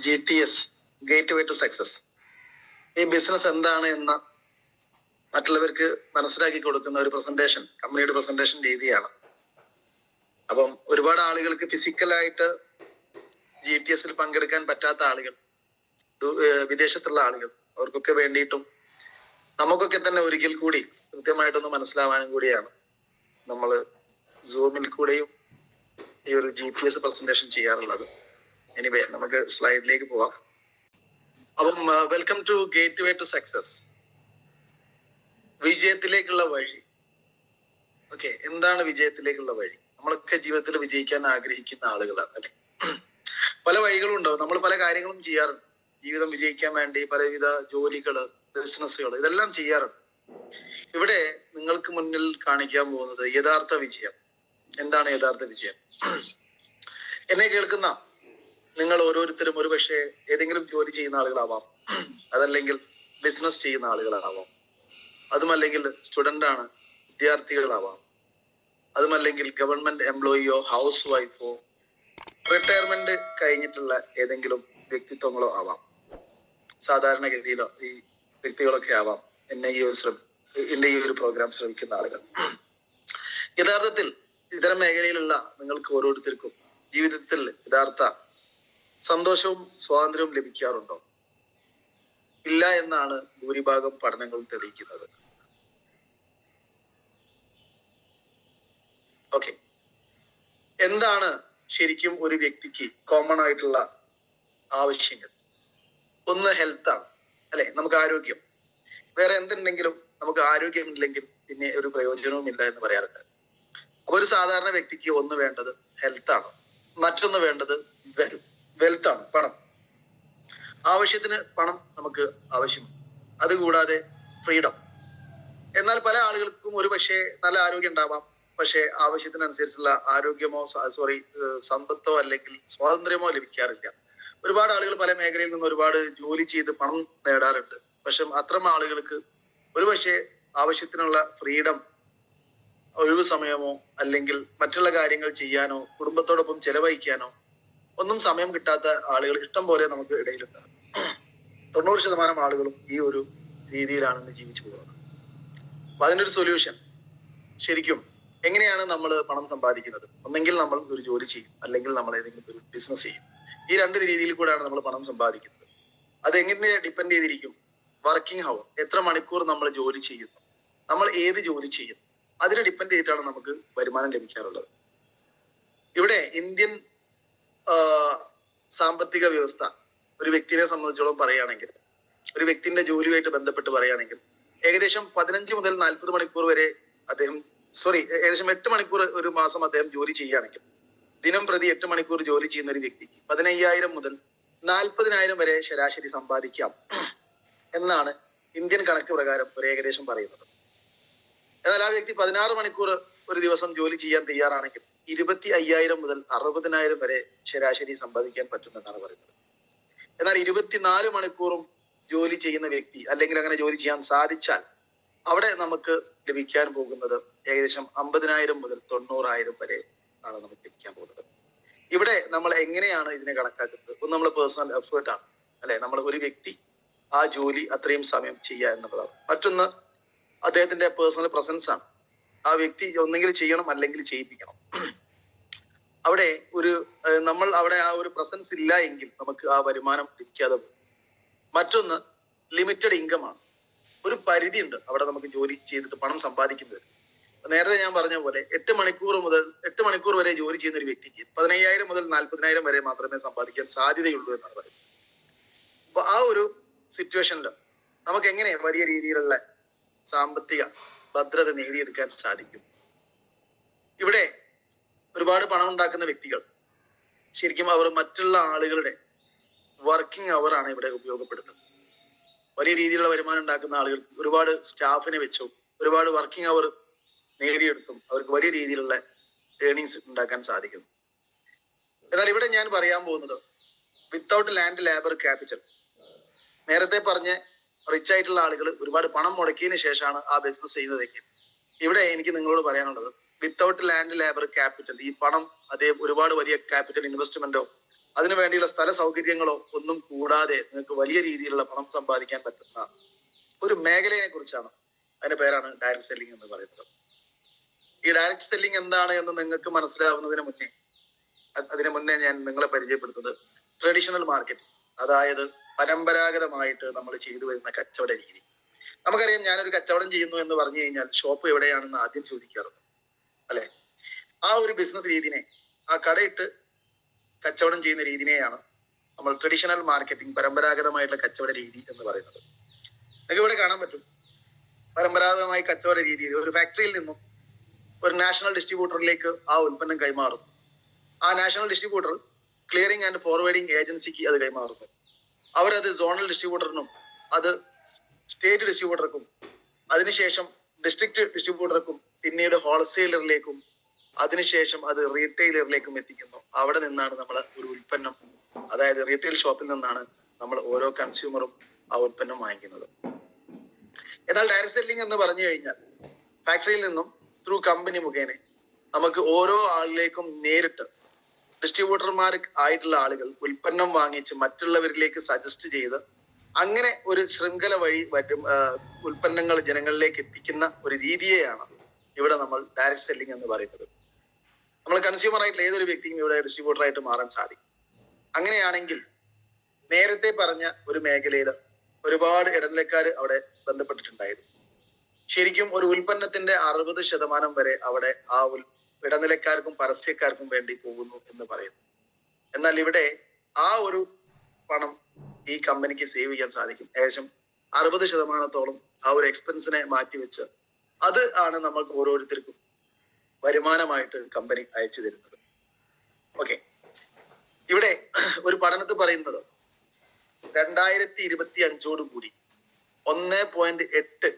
GTS, gate way to success. ഈ business എന്താണ് എന്ന മറ്റുള്ളവർക്ക് മനസ്സിലാക്കി കൊടുക്കുന്ന ഒരു പ്രസന്റേഷൻ, കമ്പനിയുടെ പ്രസന്റേഷൻ രീതിയാണ്. അപ്പം ഒരുപാട് ആളുകൾക്ക് ഫിസിക്കലായിട്ട് GTSൽ പങ്കെടുക്കാൻ പറ്റാത്ത ആളുകൾ, വിദേശത്തുള്ള ആളുകൾ, അവർക്കൊക്കെ വേണ്ടിയിട്ടും നമുക്കൊക്കെ തന്നെ ഒരിക്കൽ കൂടി കൃത്യമായിട്ടൊന്ന് മനസ്സിലാവാനും കൂടിയാണ് നമ്മൾ സൂമിൽ കൂടെയും ഈ ഒരു GTS പ്രസന്റേഷൻ ചെയ്യാറുള്ളത്. എനിവേ, നമുക്ക് സ്ലൈഡിലേക്ക് പോവാം. അപ്പം welcome to gate way to success, വിജയത്തിലേക്കുള്ള വഴി. ഓക്കെ, എന്താണ് വിജയത്തിലേക്കുള്ള വഴി? നമ്മളൊക്കെ ജീവിതത്തിൽ വിജയിക്കാൻ ആഗ്രഹിക്കുന്ന ആളുകളാണ് അല്ലെ. പല വഴികളും ഉണ്ടാവും, നമ്മൾ പല കാര്യങ്ങളും ചെയ്യാറുണ്ട്. ജീവിതം വിജയിക്കാൻ വേണ്ടി പലവിധ ജോലികള്, ബിസിനസ്സുകൾ, ഇതെല്ലാം ചെയ്യാറുണ്ട്. ഇവിടെ നിങ്ങൾക്ക് മുന്നിൽ കാണിക്കാൻ പോകുന്നത് യഥാർത്ഥ വിജയം. എന്താണ് യഥാർത്ഥ വിജയം? എന്നെ കേൾക്കുന്ന നിങ്ങൾ ഓരോരുത്തരും ഒരുപക്ഷെ ഏതെങ്കിലും ജോലി ചെയ്യുന്ന ആളുകളാവാം, അതല്ലെങ്കിൽ ബിസിനസ് ചെയ്യുന്ന ആളുകളാവാം, അതുമല്ലെങ്കിൽ സ്റ്റുഡൻ്റ് ആണ്, വിദ്യാർത്ഥികളാവാം, അതുമല്ലെങ്കിൽ ഗവൺമെന്റ് എംപ്ലോയിയോ ഹൗസ് വൈഫോ റിട്ടയർമെന്റ് കഴിഞ്ഞിട്ടുള്ള ഏതെങ്കിലും വ്യക്തിത്വങ്ങളോ ആവാം. സാധാരണഗതിയിലോ ഈ വ്യക്തികളൊക്കെ ആവാം എന്നെ ഈ ഒരു പ്രോഗ്രാം ശ്രമിക്കുന്ന ആളുകൾ. യഥാർത്ഥത്തിൽ ഇത്തരം മേഖലയിലുള്ള നിങ്ങൾക്ക് ഓരോരുത്തർക്കും ജീവിതത്തിൽ യഥാർത്ഥ സന്തോഷവും സ്വാതന്ത്ര്യവും ലഭിക്കാറുണ്ടോ? ഇല്ല എന്നാണ് ഭൂരിഭാഗം പഠനങ്ങളും തെളിയിക്കുന്നത്. ഓക്കെ, എന്താണ് ശരിക്കും ഒരു വ്യക്തിക്ക് കോമൺ ആയിട്ടുള്ള ആവശ്യങ്ങൾ? ഒന്ന് ഹെൽത്ത് ആണ് അല്ലെ, നമുക്ക് ആരോഗ്യം. വേറെ എന്തുണ്ടെങ്കിലും നമുക്ക് ആരോഗ്യമില്ലെങ്കിൽ പിന്നെ ഒരു പ്രയോജനവും ഇല്ല എന്ന് പറയാറുണ്ട്. അപ്പൊ ഒരു സാധാരണ വ്യക്തിക്ക് ഒന്ന് വേണ്ടത് ഹെൽത്ത് ആണ്, മറ്റൊന്ന് വേണ്ടത് വെൽത്ത് ആണ്, പണം. ആവശ്യത്തിന് പണം നമുക്ക് ആവശ്യമാണ്, അതുകൂടാതെ ഫ്രീഡം. എന്നാൽ പല ആളുകൾക്കും ഒരു പക്ഷേ നല്ല ആരോഗ്യം ഉണ്ടാവാം, പക്ഷെ ആവശ്യത്തിനനുസരിച്ചുള്ള ആരോഗ്യമോ സമ്പത്തോ അല്ലെങ്കിൽ സ്വാതന്ത്ര്യമോ ലഭിക്കാറില്ല. ഒരുപാട് ആളുകൾ പല മേഖലയിൽ നിന്ന് ഒരുപാട് ജോലി ചെയ്ത് പണം നേടാറുണ്ട്. പക്ഷെ അത്തരം ആളുകൾക്ക് ഒരുപക്ഷെ ആവശ്യത്തിനുള്ള ഫ്രീഡം, ഒഴിവു സമയമോ അല്ലെങ്കിൽ മറ്റുള്ള കാര്യങ്ങൾ ചെയ്യാനോ കുടുംബത്തോടൊപ്പം ചെലവഴിക്കാനോ ഒന്നും സമയം കിട്ടാത്ത ആളുകൾ ഇഷ്ടം പോലെ നമുക്ക് ഇടയിലുണ്ട്. 90% ആളുകളും ഈ ഒരു രീതിയിലാണ് ഇന്ന് ജീവിച്ചു പോകുന്നത്. അപ്പൊ അതിനൊരു സൊല്യൂഷൻ ശരിക്കും എങ്ങനെയാണ് നമ്മൾ പണം സമ്പാദിക്കുന്നത്? ഒന്നെങ്കിൽ നമ്മൾ ഒരു ജോലി ചെയ്യും, അല്ലെങ്കിൽ നമ്മൾ ഏതെങ്കിലും ഒരു ബിസിനസ് ചെയ്യും. ഈ രണ്ട് രീതിയിൽ കൂടെയാണ് നമ്മൾ പണം സമ്പാദിക്കുന്നത്. അതെങ്ങനെ ഡിപ്പെൻഡ് ചെയ്തിരിക്കും? വർക്കിംഗ് ഹവർ, എത്ര മണിക്കൂർ നമ്മൾ ജോലി ചെയ്യുന്നു, നമ്മൾ ഏത് ജോലി ചെയ്യുന്നു, അതിനെ ഡിപ്പെൻഡ് ചെയ്തിട്ടാണ് നമുക്ക് വരുമാനം ലഭിക്കാറുള്ളത്. ഇവിടെ ഇന്ത്യൻ സാമ്പത്തിക വ്യവസ്ഥ ഒരു വ്യക്തിയെ സംബന്ധിച്ചോളം പറയുകയാണെങ്കിൽ, ഒരു വ്യക്തിന്റെ ജോലിയുമായിട്ട് ബന്ധപ്പെട്ട് പറയുകയാണെങ്കിൽ, ഏകദേശം 15 മുതൽ 40 മണിക്കൂർ വരെ ഏകദേശം 8 മണിക്കൂർ ഒരു മാസം അദ്ദേഹം ജോലി ചെയ്യുകയാണെങ്കിൽ, ദിനം പ്രതി 8 മണിക്കൂർ ജോലി ചെയ്യുന്ന ഒരു വ്യക്തിക്ക് 15,000 മുതൽ 40,000 വരെ ശരാശരി സമ്പാദിക്കാം എന്നാണ് ഇന്ത്യൻ കണക്ക് പ്രകാരം ഒരു ഏകദേശം പറയുന്നത്. എന്നാൽ ആ വ്യക്തി 16 മണിക്കൂർ ഒരു ദിവസം ജോലി ചെയ്യാൻ തയ്യാറാണെങ്കിൽ 25,000 മുതൽ 60,000 വരെ ശരാശരി സമ്പാദിക്കാൻ പറ്റുമെന്നാണ് പറയുന്നത്. എന്നാൽ 24 മണിക്കൂറും ജോലി ചെയ്യുന്ന വ്യക്തി, അല്ലെങ്കിൽ അങ്ങനെ ജോലി ചെയ്യാൻ സാധിച്ചാൽ, അവിടെ നമുക്ക് ലഭിക്കാൻ പോകുന്നത് ഏകദേശം 50,000 മുതൽ 90,000 വരെ ആണ് നമുക്ക് ലഭിക്കാൻ പോകുന്നത്. ഇവിടെ നമ്മൾ എങ്ങനെയാണ് ഇതിനെ കണക്കാക്കുന്നത്? ഒന്ന്, നമ്മൾ പേഴ്സണൽ എഫേർട്ട് ആണ് അല്ലെ, നമ്മൾ ഒരു വ്യക്തി ആ ജോലി അത്രയും സമയം ചെയ്യുക എന്നുള്ളതാണ്. മറ്റൊന്ന് അദ്ദേഹത്തിന്റെ പേഴ്സണൽ പ്രസൻസ് ആണ്. ആ വ്യക്തി ഒന്നെങ്കിൽ ചെയ്യണം അല്ലെങ്കിൽ ചെയ്യിപ്പിക്കണം. അവിടെ നമ്മൾ അവിടെ ആ ഒരു പ്രസൻസ് ഇല്ല എങ്കിൽ നമുക്ക് ആ വരുമാനം ലഭിക്കാതെ പോകും. മറ്റൊന്ന് ലിമിറ്റഡ് ഇൻകം ആണ്. ഒരു പരിധി ഉണ്ട് അവിടെ നമുക്ക് ജോലി ചെയ്തിട്ട് പണം സമ്പാദിക്കുന്നത്. നേരത്തെ ഞാൻ പറഞ്ഞ പോലെ 8 മണിക്കൂർ വരെ ജോലി ചെയ്യുന്ന ഒരു വ്യക്തിക്ക് 15,000 മുതൽ 40,000 വരെ മാത്രമേ സമ്പാദിക്കാൻ സാധ്യതയുള്ളൂ എന്നാണ് പറയുന്നത്. അപ്പൊ ആ ഒരു സിറ്റുവേഷനിൽ നമുക്ക് എങ്ങനെ വലിയ രീതിയിലുള്ള സാമ്പത്തിക ഭദ്രത നേടിയെടുക്കാൻ സാധിക്കും? ഇവിടെ ഒരുപാട് പണം ഉണ്ടാക്കുന്ന വ്യക്തികൾ ശരിക്കും അവർ മറ്റുള്ള ആളുകളുടെ വർക്കിംഗ് അവർ ആണ് ഇവിടെ ഉപയോഗപ്പെടുത്തുന്നത്. വലിയ രീതിയിലുള്ള വരുമാനം ഉണ്ടാക്കുന്ന ആളുകൾ ഒരുപാട് സ്റ്റാഫിനെ വെച്ചും ഒരുപാട് വർക്കിംഗ് അവർ നേടിയെടുത്തും അവർക്ക് വലിയ രീതിയിലുള്ള ഏർണിങ്സ് ഉണ്ടാക്കാൻ സാധിക്കുന്നു. എന്നാൽ ഇവിടെ ഞാൻ പറയാൻ പോകുന്നത് വിത്തൗട്ട് ലാൻഡ് ലേബർ ക്യാപിറ്റൽ. നേരത്തെ പറഞ്ഞ റിച്ച് ആയിട്ടുള്ള ആളുകൾ ഒരുപാട് പണം മുടക്കിയതിന് ശേഷമാണ് ആ ബിസിനസ് ചെയ്യുന്നതെങ്കിൽ, ഇവിടെ എനിക്ക് നിങ്ങളോട് പറയാനുള്ളത് വിത്തൗട്ട് ലാൻഡ് ലേബർ ക്യാപിറ്റൽ, ഈ പണം അതേ ഒരുപാട് വലിയ ക്യാപിറ്റൽ ഇൻവെസ്റ്റ്മെന്റോ അതിനു വേണ്ടിയുള്ള സ്ഥല സൗകര്യങ്ങളോ ഒന്നും കൂടാതെ നിങ്ങൾക്ക് വലിയ രീതിയിലുള്ള പണം സമ്പാദിക്കാൻ പറ്റുന്ന ഒരു മേഖലയെ കുറിച്ചാണ്. അതിന്റെ പേരാണ് ഡയറക്ട് സെല്ലിംഗ് എന്ന് പറയുന്നത്. ഈ ഡയറക്ട് സെല്ലിംഗ് എന്താണ് എന്ന് നിങ്ങൾക്ക് മനസ്സിലാവുന്നതിന് മുന്നേ ഞാൻ നിങ്ങളെ പരിചയപ്പെടുത്തുന്നത് ട്രഡീഷണൽ മാർക്കറ്റിംഗ്, അതായത് പരമ്പരാഗതമായിട്ട് നമ്മൾ ചെയ്തു വരുന്ന കച്ചവട രീതി. നമുക്കറിയാം, ഞാനൊരു കച്ചവടം ചെയ്യുന്നു എന്ന് പറഞ്ഞു കഴിഞ്ഞാൽ ഷോപ്പ് എവിടെയാണെന്ന് ആദ്യം ചോദിക്കാറുണ്ട്, അല്ലെ? ആ ഒരു ബിസിനസ് രീതിനെ, ആ കടയിട്ട് കച്ചവടം ചെയ്യുന്ന രീതിനെയാണ് നമ്മൾ ട്രഡീഷണൽ മാർക്കറ്റിംഗ്, പരമ്പരാഗതമായിട്ടുള്ള കച്ചവട രീതി എന്ന് പറയുന്നത്. നിങ്ങൾക്ക് ഇവിടെ കാണാൻ പറ്റും, പരമ്പരാഗതമായി കച്ചവട രീതിയിൽ ഒരു ഫാക്ടറിയിൽ നിന്നും ഒരു നാഷണൽ ഡിസ്ട്രിബ്യൂട്ടറിലേക്ക് ആ ഉൽപ്പന്നം കൈമാറുന്നു. ആ national distributor clearing and forwarding ഏജൻസിക്ക് അത് കൈമാറുന്നു. അവരത് സോണൽ ഡിസ്ട്രിബ്യൂട്ടറിനും അത് സ്റ്റേറ്റ് ഡിസ്ട്രിബ്യൂട്ടർക്കും അതിനുശേഷം ഡിസ്ട്രിക്ട് ഡിസ്ട്രിബ്യൂട്ടർക്കും പിന്നീട് ഹോൾസെയിലറിലേക്കും അതിനുശേഷം അത് റീറ്റെയിലറിലേക്കും എത്തിക്കുന്നു. അവിടെ നിന്നാണ് നമ്മൾ ഒരു ഉൽപ്പന്നം, അതായത് റീറ്റെയിൽ ഷോപ്പിൽ നിന്നാണ് നമ്മൾ ഓരോ കൺസ്യൂമറും ആ ഉൽപ്പന്നം വാങ്ങിക്കുന്നത്. എന്നാൽ ഡയറക്ട് സെല്ലിംഗ് എന്ന് പറഞ്ഞു കഴിഞ്ഞാൽ ഫാക്ടറിയിൽ നിന്നും ത്രൂ കമ്പനി മുഖേന നമുക്ക് ഓരോ ആളിലേക്കും നേരിട്ട് ഡിസ്ട്രിബ്യൂട്ടർമാർ ആയിട്ടുള്ള ആളുകൾ ഉൽപ്പന്നം വാങ്ങിച്ച് മറ്റുള്ളവരിലേക്ക് സജസ്റ്റ് ചെയ്ത് അങ്ങനെ ഒരു ശൃംഖല വഴി ഉൽപ്പന്നങ്ങൾ ജനങ്ങളിലേക്ക് എത്തിക്കുന്ന ഒരു രീതിയെയാണ് ഇവിടെ നമ്മൾ ഡയറക്ട് സെല്ലിംഗ് എന്ന് പറയുന്നത്. നമ്മൾ കൺസ്യൂമർ ആയിട്ടുള്ള ഏതൊരു വ്യക്തിയും ഇവിടെ ഡിസ്ട്രിബ്യൂട്ടർ ആയിട്ട് മാറാൻ സാധിക്കും. അങ്ങനെയാണെങ്കിൽ നേരത്തെ പറഞ്ഞ ഒരു മേഖലയിൽ ഒരുപാട് ഇടനിലക്കാർ അവിടെ ബന്ധപ്പെട്ടിട്ടുണ്ടായിരുന്നു. ശരിക്കും ഒരു ഉൽപ്പന്നത്തിന്റെ 60% വരെ അവിടെ ആ ഇടനിലക്കാർക്കും പരസ്യക്കാർക്കും വേണ്ടി പോകുന്നു എന്ന് പറയുന്നു. എന്നാൽ ഇവിടെ ആ ഒരു പണം ഈ കമ്പനിക്ക് സേവ് ചെയ്യാൻ സാധിക്കും. ഏകദേശം 60% ആ ഒരു എക്സ്പെൻസിനെ മാറ്റിവെച്ച് അത് ആണ് നമ്മൾക്ക് ഓരോരുത്തർക്കും വരുമാനമായിട്ട് കമ്പനി അയച്ചു തരുന്നത്. ഓക്കെ, ഇവിടെ ഒരു പഠനത്തിൽ പറയുന്നത് 2025 കൂടി 1.8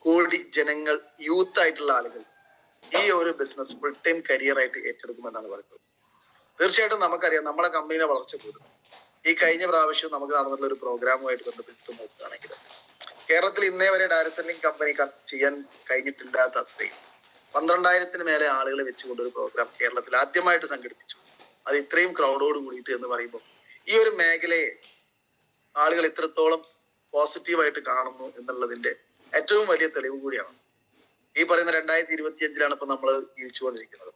കോടി ജനങ്ങൾ, യൂത്ത് ആയിട്ടുള്ള ആളുകൾ ഈ ഒരു ബിസിനസ് ഫുൾ ടൈം കരിയർ ആയിട്ട് ഏറ്റെടുക്കുമെന്നാണ് പറയുന്നത്. തീർച്ചയായിട്ടും നമുക്കറിയാം, നമ്മളെ കമ്പനിയുടെ വളർച്ച കൂടും. ഈ കഴിഞ്ഞ പ്രാവശ്യം നമുക്ക് നടന്നിട്ടുള്ള ഒരു പ്രോഗ്രാമുമായിട്ട് ബന്ധപ്പെട്ട് നോക്കുകയാണെങ്കിൽ കേരളത്തിൽ ഇന്നേ വരെ ഡയറക്ട് സെല്ലിംഗ് കമ്പനി ചെയ്യാൻ കഴിഞ്ഞിട്ടില്ലാത്ത അത്രയും 12,000-ന് മേലെ ആളുകളെ വെച്ചുകൊണ്ട് ഒരു പ്രോഗ്രാം കേരളത്തിൽ ആദ്യമായിട്ട് സംഘടിപ്പിച്ചു. അത് ഇത്രയും ക്രൗഡോട് കൂടിയിട്ട് എന്ന് പറയുമ്പോൾ ഈ ഒരു മേഖലയെ ആളുകൾ ഇത്രത്തോളം പോസിറ്റീവായിട്ട് കാണുന്നു എന്നുള്ളതിന്റെ ഏറ്റവും വലിയ തെളിവ് കൂടിയാണ്. ഈ പറയുന്ന 2025 ഇപ്പൊ നമ്മൾ ജീവിച്ചുകൊണ്ടിരിക്കുന്നത്.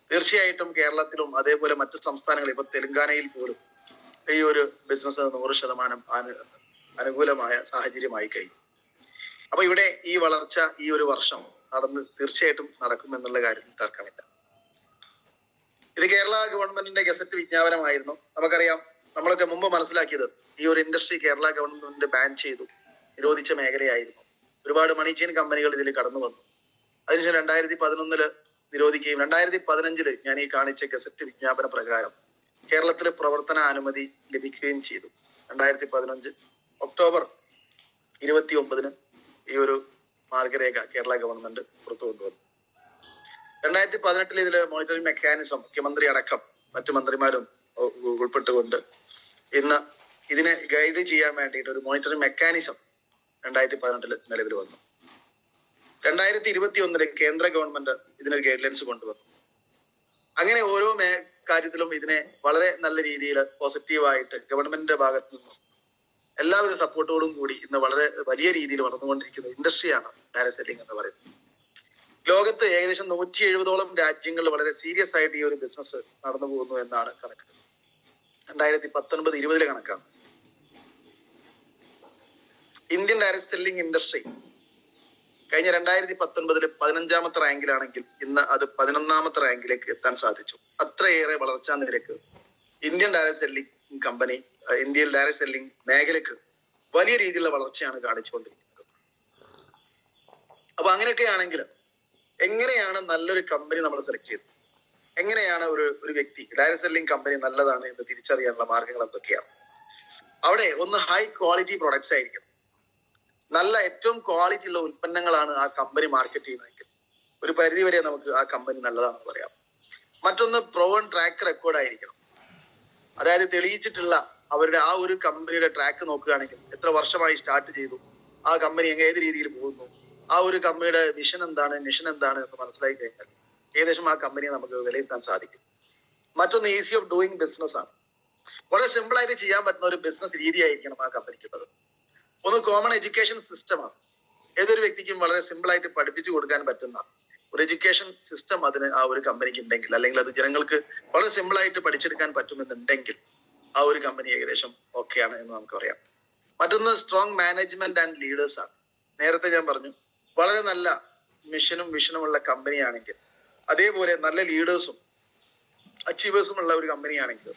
തീർച്ചയായിട്ടും കേരളത്തിലും അതേപോലെ മറ്റു സംസ്ഥാനങ്ങളിൽ, ഇപ്പൊ തെലങ്കാനയിൽ പോലും ഈ ഒരു ബിസിനസ് 100% അനുകൂലമായ സാഹചര്യമായി കഴിഞ്ഞു. അപ്പൊ ഇവിടെ ഈ വളർച്ച ഈ ഒരു വർഷം തീർച്ചയായിട്ടും നടക്കുമെന്നുള്ള കാര്യത്തിൽ തർക്കമില്ല. ഇത് കേരള ഗവൺമെന്റിന്റെ ഗസറ്റ് വിജ്ഞാപനമായിരുന്നു. നമുക്കറിയാം, നമ്മളൊക്കെ മുമ്പ് മനസ്സിലാക്കിയത് ഈ ഒരു ഇൻഡസ്ട്രി കേരള ഗവൺമെന്റ് ബാൻ ചെയ്തു, നിരോധിച്ച മേഖലയായിരുന്നു. ഒരുപാട് മണി ചെയിൻ കമ്പനികൾ ഇതിൽ കടന്നു വന്നു. അതിനുശേഷം 2011 നിരോധിക്കുകയും 2015 ഞാൻ ഈ കാണിച്ച ഗസറ്റ് വിജ്ഞാപന പ്രകാരം കേരളത്തിൽ പ്രവർത്തന അനുമതി ലഭിക്കുകയും ചെയ്തു. 2015 ഒക്ടോബർ 29 ഈ ഒരു മാർഗരേഖ കേരള ഗവൺമെന്റ് പുറത്തു കൊണ്ടുവന്നു. 2018 ഇതിൽ മോണിറ്ററിംഗ് മെക്കാനിസം മുഖ്യമന്ത്രി അടക്കം മറ്റു മന്ത്രിമാരും ഉൾപ്പെട്ടുകൊണ്ട് ഇന്ന് ഇതിനെ ഗൈഡ് ചെയ്യാൻ വേണ്ടിയിട്ട് ഒരു മോണിറ്ററിംഗ് മെക്കാനിസം 2018 നിലവിൽ വന്നു. 2021 കേന്ദ്ര ഗവൺമെന്റ് ഇതിനൊരു ഗൈഡ് ലൈൻസ് കൊണ്ടുവന്നു. അങ്ങനെ ഓരോ കാര്യത്തിലും ഇതിനെ വളരെ നല്ല രീതിയിൽ പോസിറ്റീവായിട്ട് ഗവൺമെന്റിന്റെ ഭാഗത്ത് നിന്നും എല്ലാവിധ സപ്പോർട്ടോടും കൂടി ഇന്ന് വളരെ വലിയ രീതിയിൽ വളർന്നുകൊണ്ടിരിക്കുന്ന ഇൻഡസ്ട്രിയാണ് ഡയറക്ട് സെല്ലിംഗ് എന്ന് പറയുന്നത്. ലോകത്ത് ഏകദേശം 170ഓളം രാജ്യങ്ങളിൽ വളരെ സീരിയസ് ആയിട്ട് ഈ ഒരു ബിസിനസ് നടന്നു പോകുന്നു എന്നാണ് കണക്ക്. 2019-20 കണക്കാണ്. ഇന്ത്യൻ ഡയറക്ട് സെല്ലിംഗ് ഇൻഡസ്ട്രി കഴിഞ്ഞ 2019 15ാമത്തെ റാങ്കിലാണെങ്കിൽ ഇന്ന് അത് 11ാമത്തെ റാങ്കിലേക്ക് എത്താൻ സാധിച്ചു. അത്രയേറെ വളർച്ചാ നിരക്ക് ഇന്ത്യൻ ഡയറക്ട് സെല്ലിംഗ് കമ്പനി, ഇന്ത്യയിൽ ഡയറക്ട് സെല്ലിംഗ് മേഖലക്ക് വലിയ രീതിയിലുള്ള വളർച്ചയാണ് കാണിച്ചുകൊണ്ടിരിക്കുന്നത്. അപ്പൊ അങ്ങനെയൊക്കെയാണെങ്കിൽ എങ്ങനെയാണ് നല്ലൊരു കമ്പനി നമ്മൾ സെലക്ട് ചെയ്തത്? എങ്ങനെയാണ് ഒരു വ്യക്തി ഡയറക്ട് സെല്ലിംഗ് കമ്പനി നല്ലതാണ് എന്ന് തിരിച്ചറിയാനുള്ള മാർഗങ്ങൾ എന്തൊക്കെയാണ്? അവിടെ ഒന്ന് ഹൈ ക്വാളിറ്റി പ്രൊഡക്ട്സ് ആയിരിക്കണം. നല്ല ഏറ്റവും ക്വാളിറ്റി ഉള്ള ഉൽപ്പന്നങ്ങളാണ് ആ കമ്പനി മാർക്കറ്റ് ചെയ്യുന്നതെങ്കിൽ ഒരു പരിധി വരെ നമുക്ക് ആ കമ്പനി നല്ലതാണെന്ന് പറയാം. മറ്റൊന്ന് പ്രൂവൺ ട്രാക്ക് റെക്കോർഡ് ആയിരിക്കണം. അതായത് തെളിയിച്ചിട്ടുള്ള അവരുടെ ആ ഒരു കമ്പനിയുടെ ട്രാക്ക് നോക്കുകയാണെങ്കിൽ എത്ര വർഷമായി സ്റ്റാർട്ട് ചെയ്തു, ആ കമ്പനി ഏത് രീതിയിൽ പോകുന്നു, ആ ഒരു കമ്പനിയുടെ വിഷൻ എന്താണ്, മിഷൻ എന്താണ് എന്ന് മനസ്സിലാക്കി കഴിഞ്ഞാൽ ഏകദേശം ആ കമ്പനിയെ നമുക്ക് വിലയിരുത്താൻ സാധിക്കും. മറ്റൊന്ന് ഈസി ഓഫ് ഡൂയിങ് ബിസിനസ് ആണ്. വളരെ സിമ്പിൾ ആയിട്ട് ചെയ്യാൻ പറ്റുന്ന ഒരു ബിസിനസ് രീതി ആയിരിക്കണം ആ കമ്പനിക്കുള്ളത്. ഒന്ന് കോമൺ എഡ്യൂക്കേഷൻ സിസ്റ്റമാണ്. ഏതൊരു വ്യക്തിക്കും വളരെ സിമ്പിൾ ആയിട്ട് പഠിപ്പിച്ചു കൊടുക്കാൻ പറ്റുന്ന ഒരു എഡ്യൂക്കേഷൻ സിസ്റ്റം അതിന് ആ ഒരു കമ്പനിക്ക് ഉണ്ടെങ്കിൽ, അല്ലെങ്കിൽ അത് ജനങ്ങൾക്ക് വളരെ സിമ്പിൾ ആയിട്ട് പഠിച്ചെടുക്കാൻ പറ്റുമെന്നുണ്ടെങ്കിൽ ആ ഒരു കമ്പനി ഏകദേശം ഓക്കെയാണ് എന്ന് നമുക്ക് പറയാം. മറ്റൊന്ന് സ്ട്രോങ് മാനേജ്മെന്റ് ആൻഡ് ലീഡേഴ്സ് ആണ്. നേരത്തെ ഞാൻ പറഞ്ഞു, വളരെ നല്ല മിഷനും വിഷനും ഉള്ള കമ്പനിയാണെങ്കിൽ, അതേപോലെ നല്ല ലീഡേഴ്സും അച്ചീവേഴ്സും ഉള്ള ഒരു കമ്പനിയാണെങ്കിൽ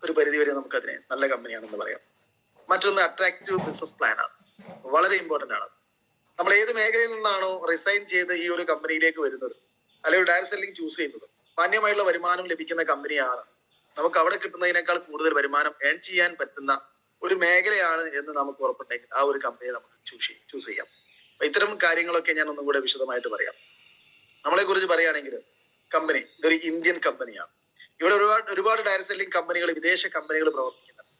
ഒരു പരിധിവരെ നമുക്ക് അതിനെ നല്ല കമ്പനിയാണെന്ന് പറയാം. മറ്റൊന്ന് അട്രാക്റ്റീവ് ബിസിനസ് പ്ലാൻ ആണ്. വളരെ ഇമ്പോർട്ടന്റ് ആണ്. നമ്മൾ ഏത് മേഖലയിൽ നിന്നാണോ റിസൈൻ ചെയ്ത് ഈ ഒരു കമ്പനിയിലേക്ക് വരുന്നത്, അല്ലെങ്കിൽ ഡയറക്ട് സെല്ലിംഗ് ചൂസ് ചെയ്യുന്നത്, മാന്യമായുള്ള വരുമാനം ലഭിക്കുന്ന കമ്പനിയാണ്, നമുക്ക് അവിടെ കിട്ടുന്നതിനേക്കാൾ കൂടുതൽ വരുമാനം ഏൺ ചെയ്യാൻ പറ്റുന്ന ഒരു മേഖലയാണ് എന്ന് നമുക്ക് ഉറപ്പുണ്ടെങ്കിൽ ആ ഒരു കമ്പനിയെ നമുക്ക് ചൂസ് ചെയ്യാം. അപ്പൊ ഇത്തരം കാര്യങ്ങളൊക്കെ ഞാൻ ഒന്നും കൂടെ വിശദമായിട്ട് പറയാം. നമ്മളെ കുറിച്ച് പറയുകയാണെങ്കിൽ കമ്പനി ഇതൊരു ഇന്ത്യൻ കമ്പനിയാണ്. ഇവിടെ ഒരുപാട് ഡയറക്ട് സെല്ലിംഗ് കമ്പനികൾ, വിദേശ കമ്പനികൾ പ്രവർത്തിക്കുന്നുണ്ട്.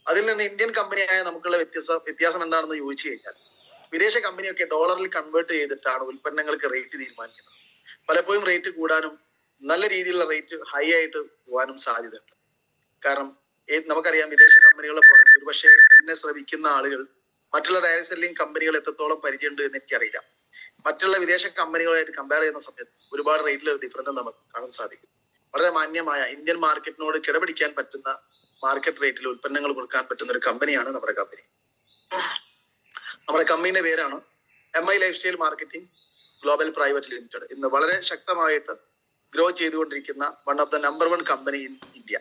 അതിൽ നിന്ന് ഇന്ത്യൻ കമ്പനിയായ നമുക്കുള്ള വ്യത്യാസം എന്താണെന്ന് ചോദിച്ചു കഴിഞ്ഞാൽ, വിദേശ കമ്പനിയൊക്കെ ഡോളറിൽ കൺവേർട്ട് ചെയ്തിട്ടാണ് ഉൽപ്പന്നങ്ങൾക്ക് റേറ്റ് തീരുമാനിക്കുന്നത്. പലപ്പോഴും റേറ്റ് കൂടാനും നല്ല രീതിയിലുള്ള റേറ്റ് ഹൈ ആയിട്ട് പോകാനും സാധ്യതയുണ്ട്. കാരണം നമുക്കറിയാം, വിദേശ കമ്പനികളുടെ പ്രോഡക്റ്റ് ഒരു പക്ഷേ എന്നെ ശ്രമിക്കുന്ന ആളുകൾ മറ്റുള്ള ഡയറക്ട് സെല്ലിംഗ് കമ്പനികൾ എത്രത്തോളം പരിചയമുണ്ട് എന്ന് എനിക്കറിയില്ല. മറ്റുള്ള വിദേശ കമ്പനികളായിട്ട് കമ്പയർ ചെയ്യുന്ന സമയത്ത് ഒരുപാട് റേറ്റിൽ ഡിഫറൻസ് നമുക്ക് കാണാൻ സാധിക്കും. വളരെ മാന്യമായ ഇന്ത്യൻ മാർക്കറ്റിനോട് കിടപിടിക്കാൻ പറ്റുന്ന മാർക്കറ്റ് റേറ്റിൽ ഉൽപ്പന്നങ്ങൾ കൊടുക്കാൻ പറ്റുന്ന ഒരു കമ്പനിയാണ് നമ്മുടെ കമ്പനി. നമ്മുടെ കമ്പനിയുടെ പേരാണ് MI life style marketing global private limited. ഇന്ന് വളരെ ശക്തമായിട്ട് ഗ്രോ ചെയ്തുകൊണ്ടിരിക്കുന്ന one of the number 1 company in India.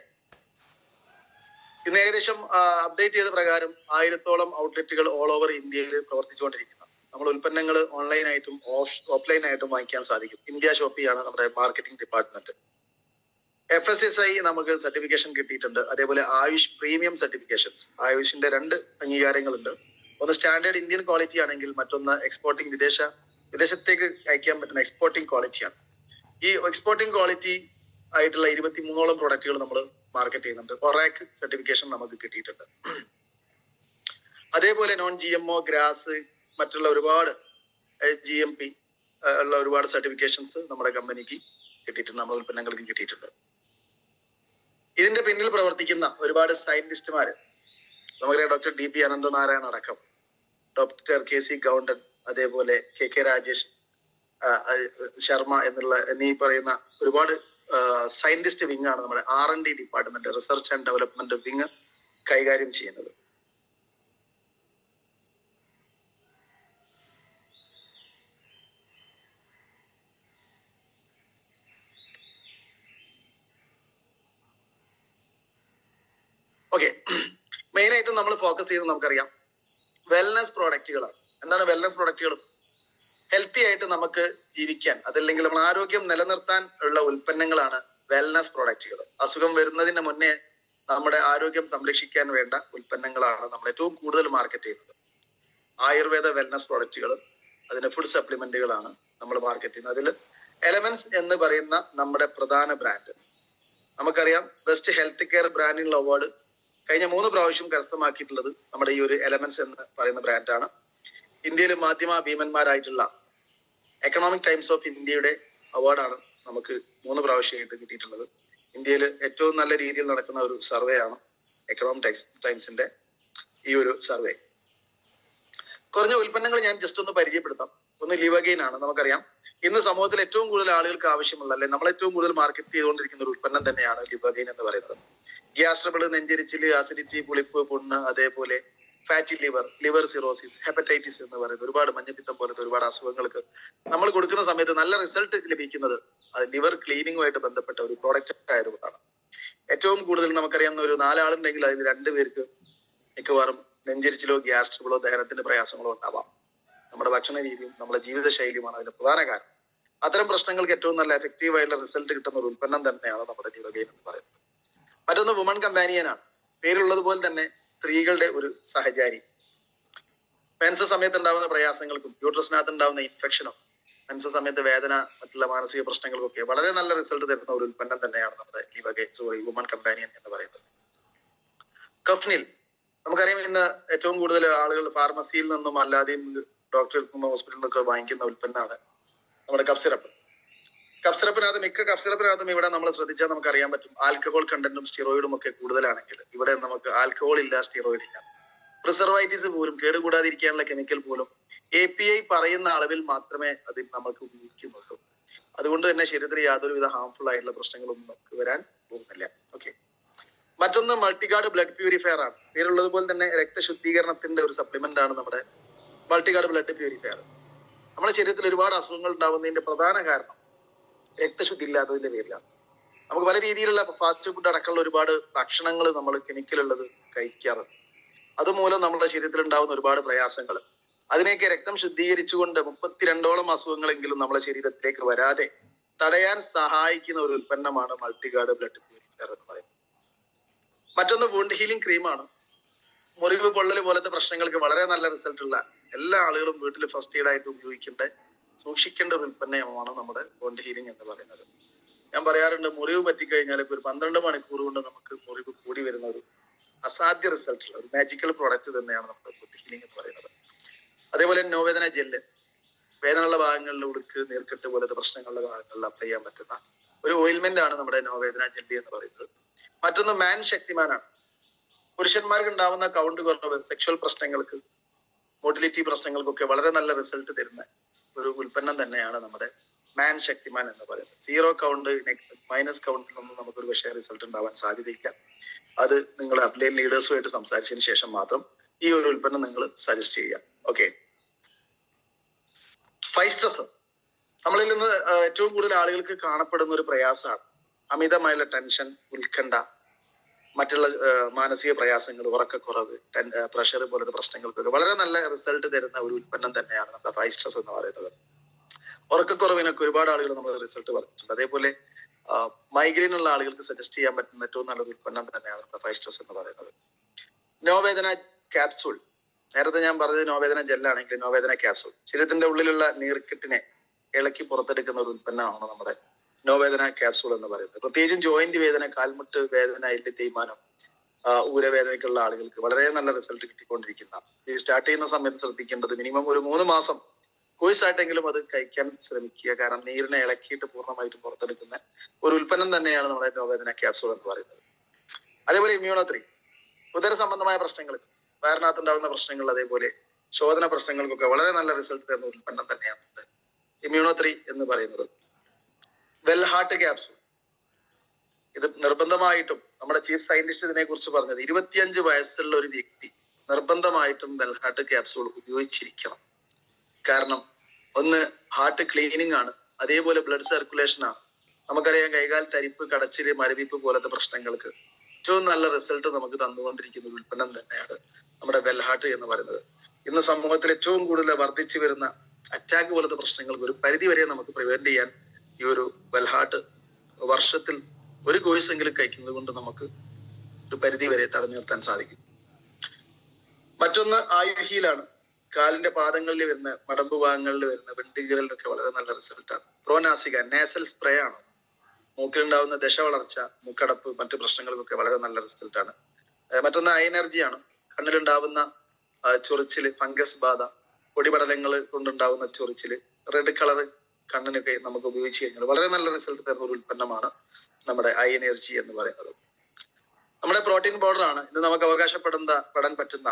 ഇന്ന് ഏകദേശം അപ്ഡേറ്റ് ചെയ്ത പ്രകാരം 1000-ഓളം ഔട്ട്ലെറ്റുകൾ ഓൾ ഓവർ ഇന്ത്യയിൽ പ്രവർത്തിച്ചുകൊണ്ടിരിക്കുന്ന നമ്മൾ ഉൽപ്പന്നങ്ങൾ ഓൺലൈനായിട്ടും ഓഫ്ലൈനായിട്ടും വാങ്ങിക്കാൻ സാധിക്കും. ഇന്ത്യ ഷോപ്പിയാണ് നമ്മുടെ മാർക്കറ്റിംഗ് ഡിപ്പാർട്ട്മെന്റ്. FSSAI നമുക്ക് സർട്ടിഫിക്കേഷൻ കിട്ടിയിട്ടുണ്ട്. അതേപോലെ ആയുഷ് പ്രീമിയം സർട്ടിഫിക്കേഷൻസ്, ആയുഷിന്റെ 2 അംഗീകാരങ്ങളുണ്ട്. ഒന്ന് സ്റ്റാൻഡേർഡ് ഇന്ത്യൻ ക്വാളിറ്റി ആണെങ്കിൽ മറ്റൊന്ന് എക്സ്പോർട്ടിംഗ് വിദേശത്തേക്ക് അയക്കാൻ പറ്റുന്ന എക്സ്പോർട്ടിംഗ് ക്വാളിറ്റിയാണ്. ഈ എക്സ്പോർട്ടിംഗ് ക്വാളിറ്റി ആയിട്ടുള്ള 23ഓളം പ്രൊഡക്റ്റുകൾ നമ്മൾ മാർക്കറ്റ് ചെയ്യുന്നുണ്ട്. ഒറാക്ക് സർട്ടിഫിക്കേഷൻ നമുക്ക് കിട്ടിയിട്ടുണ്ട്. അതേപോലെ നോൺ GMO ഗ്രാസ്, മറ്റുള്ള ഒരുപാട് GMP ഉള്ള ഒരുപാട് സർട്ടിഫിക്കേഷൻസ് നമ്മുടെ കമ്പനിക്ക് കിട്ടിയിട്ടുണ്ട്, നമ്മുടെ ഉൽപ്പന്നങ്ങൾക്ക് കിട്ടിയിട്ടുണ്ട്. ഇതിന്റെ പിന്നിൽ പ്രവർത്തിക്കുന്ന ഒരുപാട് സയന്റിസ്റ്റുമാര് നമുക്കറിയാം. ഡോക്ടർ DP അനന്തനാരായണ അടക്കം, ഡോക്ടർ KC ഗൗണ്ടൻ, അതേപോലെ KK രാജേഷ് ശർമ്മ എന്നീ പറയുന്ന ഒരുപാട് സയന്റിസ്റ്റ് വിങ് ആണ് നമ്മുടെ R&D department, research and development wing കൈകാര്യം ചെയ്യുന്നത്. ഓക്കെ, മെയിൻ ആയിട്ടും നമ്മൾ ഫോക്കസ് ചെയ്യുന്നത് നമുക്കറിയാം വെൽനസ് പ്രോഡക്റ്റുകളാണ്. എന്താണ് വെൽനസ് പ്രോഡക്റ്റുകൾ? ഹെൽത്തി ആയിട്ട് നമുക്ക് ജീവിക്കാൻ, അതല്ലെങ്കിൽ നമ്മൾ ആരോഗ്യം നിലനിർത്താൻ ഉള്ള ഉൽപ്പന്നങ്ങളാണ് വെൽനസ് പ്രോഡക്റ്റുകൾ. അസുഖം വരുന്നതിന് മുന്നേ നമ്മുടെ ആരോഗ്യം സംരക്ഷിക്കാൻ വേണ്ട ഉൽപ്പന്നങ്ങളാണ് നമ്മൾ ഏറ്റവും കൂടുതൽ മാർക്കറ്റ് ചെയ്യുന്നത്. ആയുർവേദ വെൽനസ് പ്രോഡക്റ്റുകൾ, അതിന്റെ ഫുഡ് സപ്ലിമെന്റുകളാണ് നമ്മൾ മാർക്കറ്റ് ചെയ്യുന്നത്. അതിൽ എലമെന്റ്സ് എന്ന് പറയുന്ന നമ്മുടെ പ്രധാന ബ്രാൻഡ്, നമുക്കറിയാം ബെസ്റ്റ് ഹെൽത്ത് കെയർ ബ്രാൻഡിനുള്ള അവാർഡ് കഴിഞ്ഞ 3 പ്രാവശ്യം കരസ്ഥമാക്കിയിട്ടുള്ളത് നമ്മുടെ ഈ ഒരു എലമെന്റ്സ് എന്ന് പറയുന്ന ബ്രാൻഡാണ്. ഇന്ത്യയിൽ മാധ്യമ ഭീമന്മാരായിട്ടുള്ള എക്കണോമിക് ടൈംസ് ഓഫ് ഇന്ത്യയുടെ അവാർഡാണ് നമുക്ക് 3 പ്രാവശ്യമായിട്ട് കിട്ടിയിട്ടുള്ളത്. ഇന്ത്യയിൽ ഏറ്റവും നല്ല രീതിയിൽ നടക്കുന്ന ഒരു സർവേ ആണ് എക്കണോമിക് ടൈംസിന്റെ ഈ ഒരു സർവേ. കുറഞ്ഞ ഉൽപ്പന്നങ്ങൾ ഞാൻ ജസ്റ്റ് ഒന്ന് പരിചയപ്പെടുത്താം. ഒന്ന് ലിവഗെയിൻ ആണ്. നമുക്കറിയാം ഇന്ന് സമൂഹത്തിൽ ഏറ്റവും കൂടുതൽ ആളുകൾക്ക് ആവശ്യമുള്ള, അല്ലെങ്കിൽ നമ്മൾ ഏറ്റവും കൂടുതൽ മാർക്കറ്റ് ചെയ്തുകൊണ്ടിരിക്കുന്ന ഒരു ഉൽപ്പന്നം തന്നെയാണ് ലിവഗെയിൻ എന്ന് പറയുന്നത്. ഗ്യാസ് ട്രബിൾ, നെഞ്ചരിച്ചില്, അസിഡിറ്റി, പുളിപ്പ്, പുണ്ണ്, അതേപോലെ ഫാറ്റി ലിവർ സിറോസിസ്, ഹെപ്പറ്റൈറ്റിസ് എന്ന് പറയുന്നത് ഒരുപാട് മഞ്ഞപ്പിത്തം പോലത്തെ ഒരുപാട് അസുഖങ്ങൾക്ക് നമ്മൾ കൊടുക്കുന്ന സമയത്ത് നല്ല റിസൾട്ട് ലഭിക്കുന്നത് അത് ലിവർ ക്ലീനിങ്ങുമായിട്ട് ബന്ധപ്പെട്ട ഒരു പ്രോഡക്റ്റ് ആയതുകൊണ്ടാണ്. ഏറ്റവും കൂടുതൽ നമുക്കറിയാവുന്ന ഒരു 4 ആളുണ്ടെങ്കിൽ അതിൽ 2 പേർക്ക് മിക്കവാറും നെഞ്ചരിച്ചിലോ ഗ്യാസ് ട്രബിളോ ദഹനത്തിന്റെ പ്രയാസങ്ങളോ ഉണ്ടാവാം. നമ്മുടെ ഭക്ഷണ രീതിയും നമ്മുടെ ജീവിത ശൈലിയുമാണ് അതിന്റെ പ്രധാന കാരണം. അത്തരം പ്രശ്നങ്ങൾക്ക് ഏറ്റവും നല്ല എഫക്റ്റീവ് ആയിട്ടുള്ള റിസൾട്ട് കിട്ടുന്ന ഒരു ഉൽപ്പന്നം തന്നെയാണ് നമ്മുടെ ലിവഗെയിൻ എന്ന് പറയുന്നത്. മറ്റൊന്ന് വുമൺ കമ്പാനിയൻ ആണ്. പേരുള്ളത് പോലെ തന്നെ സ്ത്രീകളുടെ ഒരു സഹചാരി. മെൻസസ് സമയത്ത് ഉണ്ടാകുന്ന പ്രയാസങ്ങൾക്കും യൂട്രസിനകത്ത് ഉണ്ടാകുന്ന ഇൻഫെക്ഷനും മെൻസസ് സമയത്ത് വേദന, മറ്റുള്ള മാനസിക പ്രശ്നങ്ങൾക്കൊക്കെ വളരെ നല്ല റിസൾട്ട് തരുന്ന ഒരു ഉൽപ്പന്നം തന്നെയാണ് നമ്മുടെ വുമൺ കമ്പാനിയൻ എന്ന് പറയുന്നത്. കഫ്നിൽ നമുക്കറിയാം ഇന്ന് ഏറ്റവും കൂടുതൽ ആളുകൾ ഫാർമസിയിൽ നിന്നും അല്ലാതെയും ഡോക്ടറിൽ നിന്നും ഹോസ്പിറ്റലിൽ നിന്നൊക്കെ വാങ്ങിക്കുന്ന ഉൽപ്പന്നമാണ് നമ്മുടെ കഫ് സിറപ്പ്. മിക്ക കപ്സിറപ്പിനകത്തും ഇവിടെ നമ്മൾ ശ്രദ്ധിച്ചാൽ നമുക്ക് അറിയാൻ പറ്റും ആൽക്കഹോൾ കണ്ടന്റും സ്റ്റിറോയിഡും ഒക്കെ കൂടുതലാണെങ്കിൽ ഇവിടെ നമുക്ക് ആൽക്കഹോൾ ഇല്ല, സ്റ്റിറോയിഡ് ഇല്ല. പ്രിസർവൈറ്റീവ്സ് പോലും കേടുകൂടാതിരിക്കാനുള്ള കെമിക്കൽ പോലും API പറയുന്ന അളവിൽ മാത്രമേ അതിൽ നമുക്ക് ഉപയോഗിക്കുന്നുള്ളൂ. അതുകൊണ്ട് തന്നെ ശരീരത്തിന് യാതൊരുവിധ ഹാംഫുൾ ആയിട്ടുള്ള പ്രശ്നങ്ങളൊന്നും നമുക്ക് വരാൻ പോകുന്നില്ല. ഓക്കെ. മറ്റൊന്ന് മൾട്ടിഗാർഡ് ബ്ലഡ് പ്യൂരിഫയർ ആണ്. പേരുള്ളത് പോലെ തന്നെ രക്തശുദ്ധീകരണത്തിന്റെ ഒരു സപ്ലിമെന്റ് ആണ് നമ്മുടെ മൾട്ടിഗാർഡ് ബ്ലഡ് പ്യൂരിഫയർ. നമ്മുടെ ശരീരത്തിൽ ഒരുപാട് അസുഖങ്ങൾ ഉണ്ടാവുന്നതിന്റെ പ്രധാന കാരണം രക്തശുദ്ധി ഇല്ലാത്തതിന്റെ പേരിലാണ്. നമുക്ക് പല രീതിയിലുള്ള ഫാസ്റ്റ് ഫുഡ് അടക്കമുള്ള ഒരുപാട് ഭക്ഷണങ്ങൾ നമ്മൾ കെമിക്കൽ ഉള്ളത് കഴിക്കാറുണ്ട്. അതുമൂലം നമ്മുടെ ശരീരത്തിൽ ഉണ്ടാവുന്ന ഒരുപാട് പ്രയാസങ്ങൾ, അതിനെയൊക്കെ രക്തം ശുദ്ധീകരിച്ചുകൊണ്ട് 32ഓളം അസുഖങ്ങളെങ്കിലും നമ്മുടെ ശരീരത്തിലേക്ക് വരാതെ തടയാൻ സഹായിക്കുന്ന ഒരു ഉൽപ്പന്നമാണ് മൾട്ടിഗാർഡ് ബ്ലഡ് പ്യൂരിഫയർ എന്ന് പറയുന്നത്. മറ്റൊന്ന് വൂണ്ട് ഹീലിംഗ് ക്രീമാണ്. മുറിവ് പൊള്ളൽ പോലത്തെ പ്രശ്നങ്ങൾക്ക് വളരെ നല്ല റിസൾട്ട് ഉള്ള, എല്ലാ ആളുകളും വീട്ടിൽ ഫസ്റ്റ് എയ്ഡ് ആയിട്ട് സൂക്ഷിക്കേണ്ട ഒരു ഉൽപ്പന്നമാണ് നമ്മുടെ വൂണ്ട് ഹീലിംഗ് എന്ന് പറയുന്നത്. ഞാൻ പറയാറുണ്ട്, മുറിവ് പറ്റിക്കഴിഞ്ഞാൽ ഒരു 12 മണിക്കൂർ കൊണ്ട് നമുക്ക് മുറിവ് കൂടി വരുന്ന ഒരു അസാധ്യ റിസൾട്ട് ഉള്ള ഒരു മാജിക്കൽ പ്രോഡക്റ്റ് തന്നെയാണ് നമ്മുടെ വൂണ്ട് ഹീലിംഗ് എന്ന് പറയുന്നത്. അതേപോലെ നോവേദന ജെല്ല്, വേദനയുള്ള ഭാഗങ്ങളിൽ ഉടുക്ക്, നീർക്കെട്ട് പോലത്തെ പ്രശ്നങ്ങളുടെ ഭാഗങ്ങളിൽ അപ്ലൈ ചെയ്യാൻ പറ്റുന്ന ഒരു ഓയിൽമെന്റ് ആണ് നമ്മുടെ നോവേദന ജെല്ലി എന്ന് പറയുന്നത്. മറ്റൊന്ന് മാൻ ശക്തിമാനാണ്. പുരുഷന്മാർക്ക് ഉണ്ടാവുന്ന കൗണ്ട് കുറവ്, സെക്ഷൽ പ്രശ്നങ്ങൾക്ക്, മോട്ടിലിറ്റി പ്രശ്നങ്ങൾക്കൊക്കെ വളരെ നല്ല റിസൾട്ട് തരുന്ന ഒരു ഉൽപ്പന്നം തന്നെയാണ് നമ്മുടെ മാൻ ശക്തിമാൻ എന്ന് പറയുന്നത്. 0 കൗണ്ട്, മൈനസ് കൗണ്ടിലൊന്നും നമുക്കൊരു പക്ഷേ റിസൾട്ട് ഉണ്ടാവാൻ സാധ്യതയില്ല. അത് നിങ്ങൾ അപ്ലൈൻ ലീഡേഴ്സുമായിട്ട് സംസാരിച്ചതിന് ശേഷം മാത്രം ഈ ഒരു ഉൽപ്പന്നം നിങ്ങൾ സജസ്റ്റ് ചെയ്യുക. ഓക്കെ. 5 സ്ട്രെസ് നമ്മളിൽ നിന്ന് ഏറ്റവും കൂടുതൽ ആളുകൾക്ക് കാണപ്പെടുന്ന ഒരു പ്രയാസമാണ്. അമിതമായുള്ള ടെൻഷൻ, ഉത്കണ്ഠ, മറ്റുള്ള മാനസിക പ്രയാസങ്ങൾ, ഉറക്കക്കുറവ്, പ്രഷർ പോലത്തെ പ്രശ്നങ്ങൾക്കൊക്കെ വളരെ നല്ല റിസൾട്ട് തരുന്ന ഒരു ഉൽപ്പന്നം തന്നെയാണ് നമ്മുടെ 5 സ്ട്രെസ് എന്ന് പറയുന്നത്. ഉറക്കക്കുറവിനൊക്കെ ഒരുപാട് ആളുകൾ നമ്മൾ റിസൾട്ട് പറഞ്ഞിട്ടുണ്ട്. അതേപോലെ മൈഗ്രെയിൻ ഉള്ള ആളുകൾക്ക് സജസ്റ്റ് ചെയ്യാൻ പറ്റുന്ന ഏറ്റവും നല്ലൊരു ഉൽപ്പന്നം തന്നെയാണ് നമ്മുടെ 5 സ്ട്രെസ് എന്ന് പറയുന്നത്. നോവേദന ക്യാപ്സൂൾ, നേരത്തെ ഞാൻ പറഞ്ഞത് നോവേദന ജെല്ലാണെങ്കിൽ നോവേദന ക്യാപ്സൂൾ ശരീരത്തിന്റെ ഉള്ളിലുള്ള നീർക്കെട്ടിനെ ഇളക്കി പുറത്തെടുക്കുന്ന ഒരു ഉൽപ്പന്നമാണ് നമ്മുടെ നോവേദന ക്യാപ്സൂൾ എന്ന് പറയുന്നത്. പ്രത്യേകിച്ചും ജോയിന്റ് വേദന, കാൽമുട്ട് വേദന, എല്ല് തേയ്മാനം, ഊരവേദനയ്ക്കുള്ള ആളുകൾക്ക് വളരെ നല്ല റിസൾട്ട് കിട്ടിക്കൊണ്ടിരിക്കുന്ന, ഇത് സ്റ്റാർട്ട് ചെയ്യുന്ന സമയത്ത് ശ്രദ്ധിക്കേണ്ടത് മിനിമം ഒരു 3 മാസം കോഴ്സ് ആയിട്ടെങ്കിലും അത് കഴിക്കാൻ ശ്രമിക്കുക. കാരണം നീരിനെ ഇളക്കിയിട്ട് പൂർണ്ണമായിട്ടും പുറത്തെടുക്കുന്ന ഒരു ഉൽപ്പന്നം തന്നെയാണ് നമ്മുടെ നോവേദന ക്യാപ്സൂൾ എന്ന് പറയുന്നത്. അതേപോലെ ഇമ്മ്യൂണോത്രി, ഉദര സംബന്ധമായ പ്രശ്നങ്ങൾ, വയറിനകത്തുണ്ടാകുന്ന പ്രശ്നങ്ങൾ, അതേപോലെ ശോധന പ്രശ്നങ്ങൾക്കൊക്കെ വളരെ നല്ല റിസൾട്ട് തരുന്ന ഒരു ഉൽപ്പന്നം തന്നെയാണ് ഇമ്മ്യൂണോത്രി എന്ന് പറയുന്നത്. വെൽഹാർട്ട് ക്യാപ്സൂൾ, ഇത് നിർബന്ധമായിട്ടും നമ്മുടെ ചീഫ് സയന്റിസ്റ്റ് ഇതിനെ കുറിച്ച് പറഞ്ഞത് 25 വയസ്സുള്ള ഒരു വ്യക്തി നിർബന്ധമായിട്ടും വെൽഹാർട്ട് ക്യാപ്സൂൾ ഉപയോഗിച്ചിരിക്കണം. കാരണം ഒന്ന് ഹാർട്ട് ക്ലീനിങ് ആണ്, അതേപോലെ ബ്ലഡ് സർക്കുലേഷൻ ആണ്. നമുക്കറിയാം കൈകാൽ തരിപ്പ്, കടച്ചില്, മരവിപ്പ് പോലത്തെ പ്രശ്നങ്ങൾക്ക് ഏറ്റവും നല്ല റിസൾട്ട് നമുക്ക് തന്നുകൊണ്ടിരിക്കുന്ന ഒരു ഉൽപ്പന്നം തന്നെയാണ് നമ്മുടെ വെൽഹാർട്ട് എന്ന് പറയുന്നത്. ഇന്ന് സമൂഹത്തിൽ ഏറ്റവും കൂടുതൽ വർദ്ധിച്ചു വരുന്ന അറ്റാക്ക് പോലത്തെ പ്രശ്നങ്ങൾക്ക് ഒരു പരിധി വരെ നമുക്ക് പ്രിവെന്റ് ചെയ്യാൻ ഈ ഒരു വെൽഹാർട്ട് വർഷത്തിൽ ഒരു കോഴ്സ് എങ്കിലും കഴിക്കുന്നത് കൊണ്ട് നമുക്ക് ഒരു പരിധി വരെ തടഞ്ഞു നിർത്താൻ സാധിക്കും. മറ്റൊന്ന് ആയുഹീലാണ്. കാലിന്റെ പാദങ്ങളിൽ വരുന്ന, മടമ്പ് ഭാഗങ്ങളിൽ വരുന്ന വെണ്ടുകീറലിനൊക്കെ വളരെ നല്ല റിസൾട്ടാണ്. പ്രോനാസിക നേസൽ സ്പ്രേ ആണ്. മൂക്കിലുണ്ടാവുന്ന ദശ വളർച്ച, മൂക്കടപ്പ്, മറ്റു പ്രശ്നങ്ങൾക്കൊക്കെ വളരെ നല്ല റിസൾട്ടാണ്. മറ്റൊന്ന് എനർജിയാണ്. കണ്ണിലുണ്ടാവുന്ന ചൊറിച്ചില്, ഫംഗസ് ബാധ, പൊടിപടലങ്ങൾ കൊണ്ടുണ്ടാവുന്ന ചൊറിച്ചില്, റെഡ് കളർ കണ്ണിനൊക്കെ നമുക്ക് ഉപയോഗിച്ച് കഴിഞ്ഞാൽ വളരെ നല്ല റിസൾട്ട് തരുന്ന ഒരു ഉൽപ്പന്നമാണ് നമ്മുടെ എനർജി എന്ന് പറയുന്നത്. നമ്മുടെ പ്രോട്ടീൻ പൗഡർ ആണ് ഇന്ന് നമുക്ക് അവകാശപ്പെടാൻ പറ്റുന്ന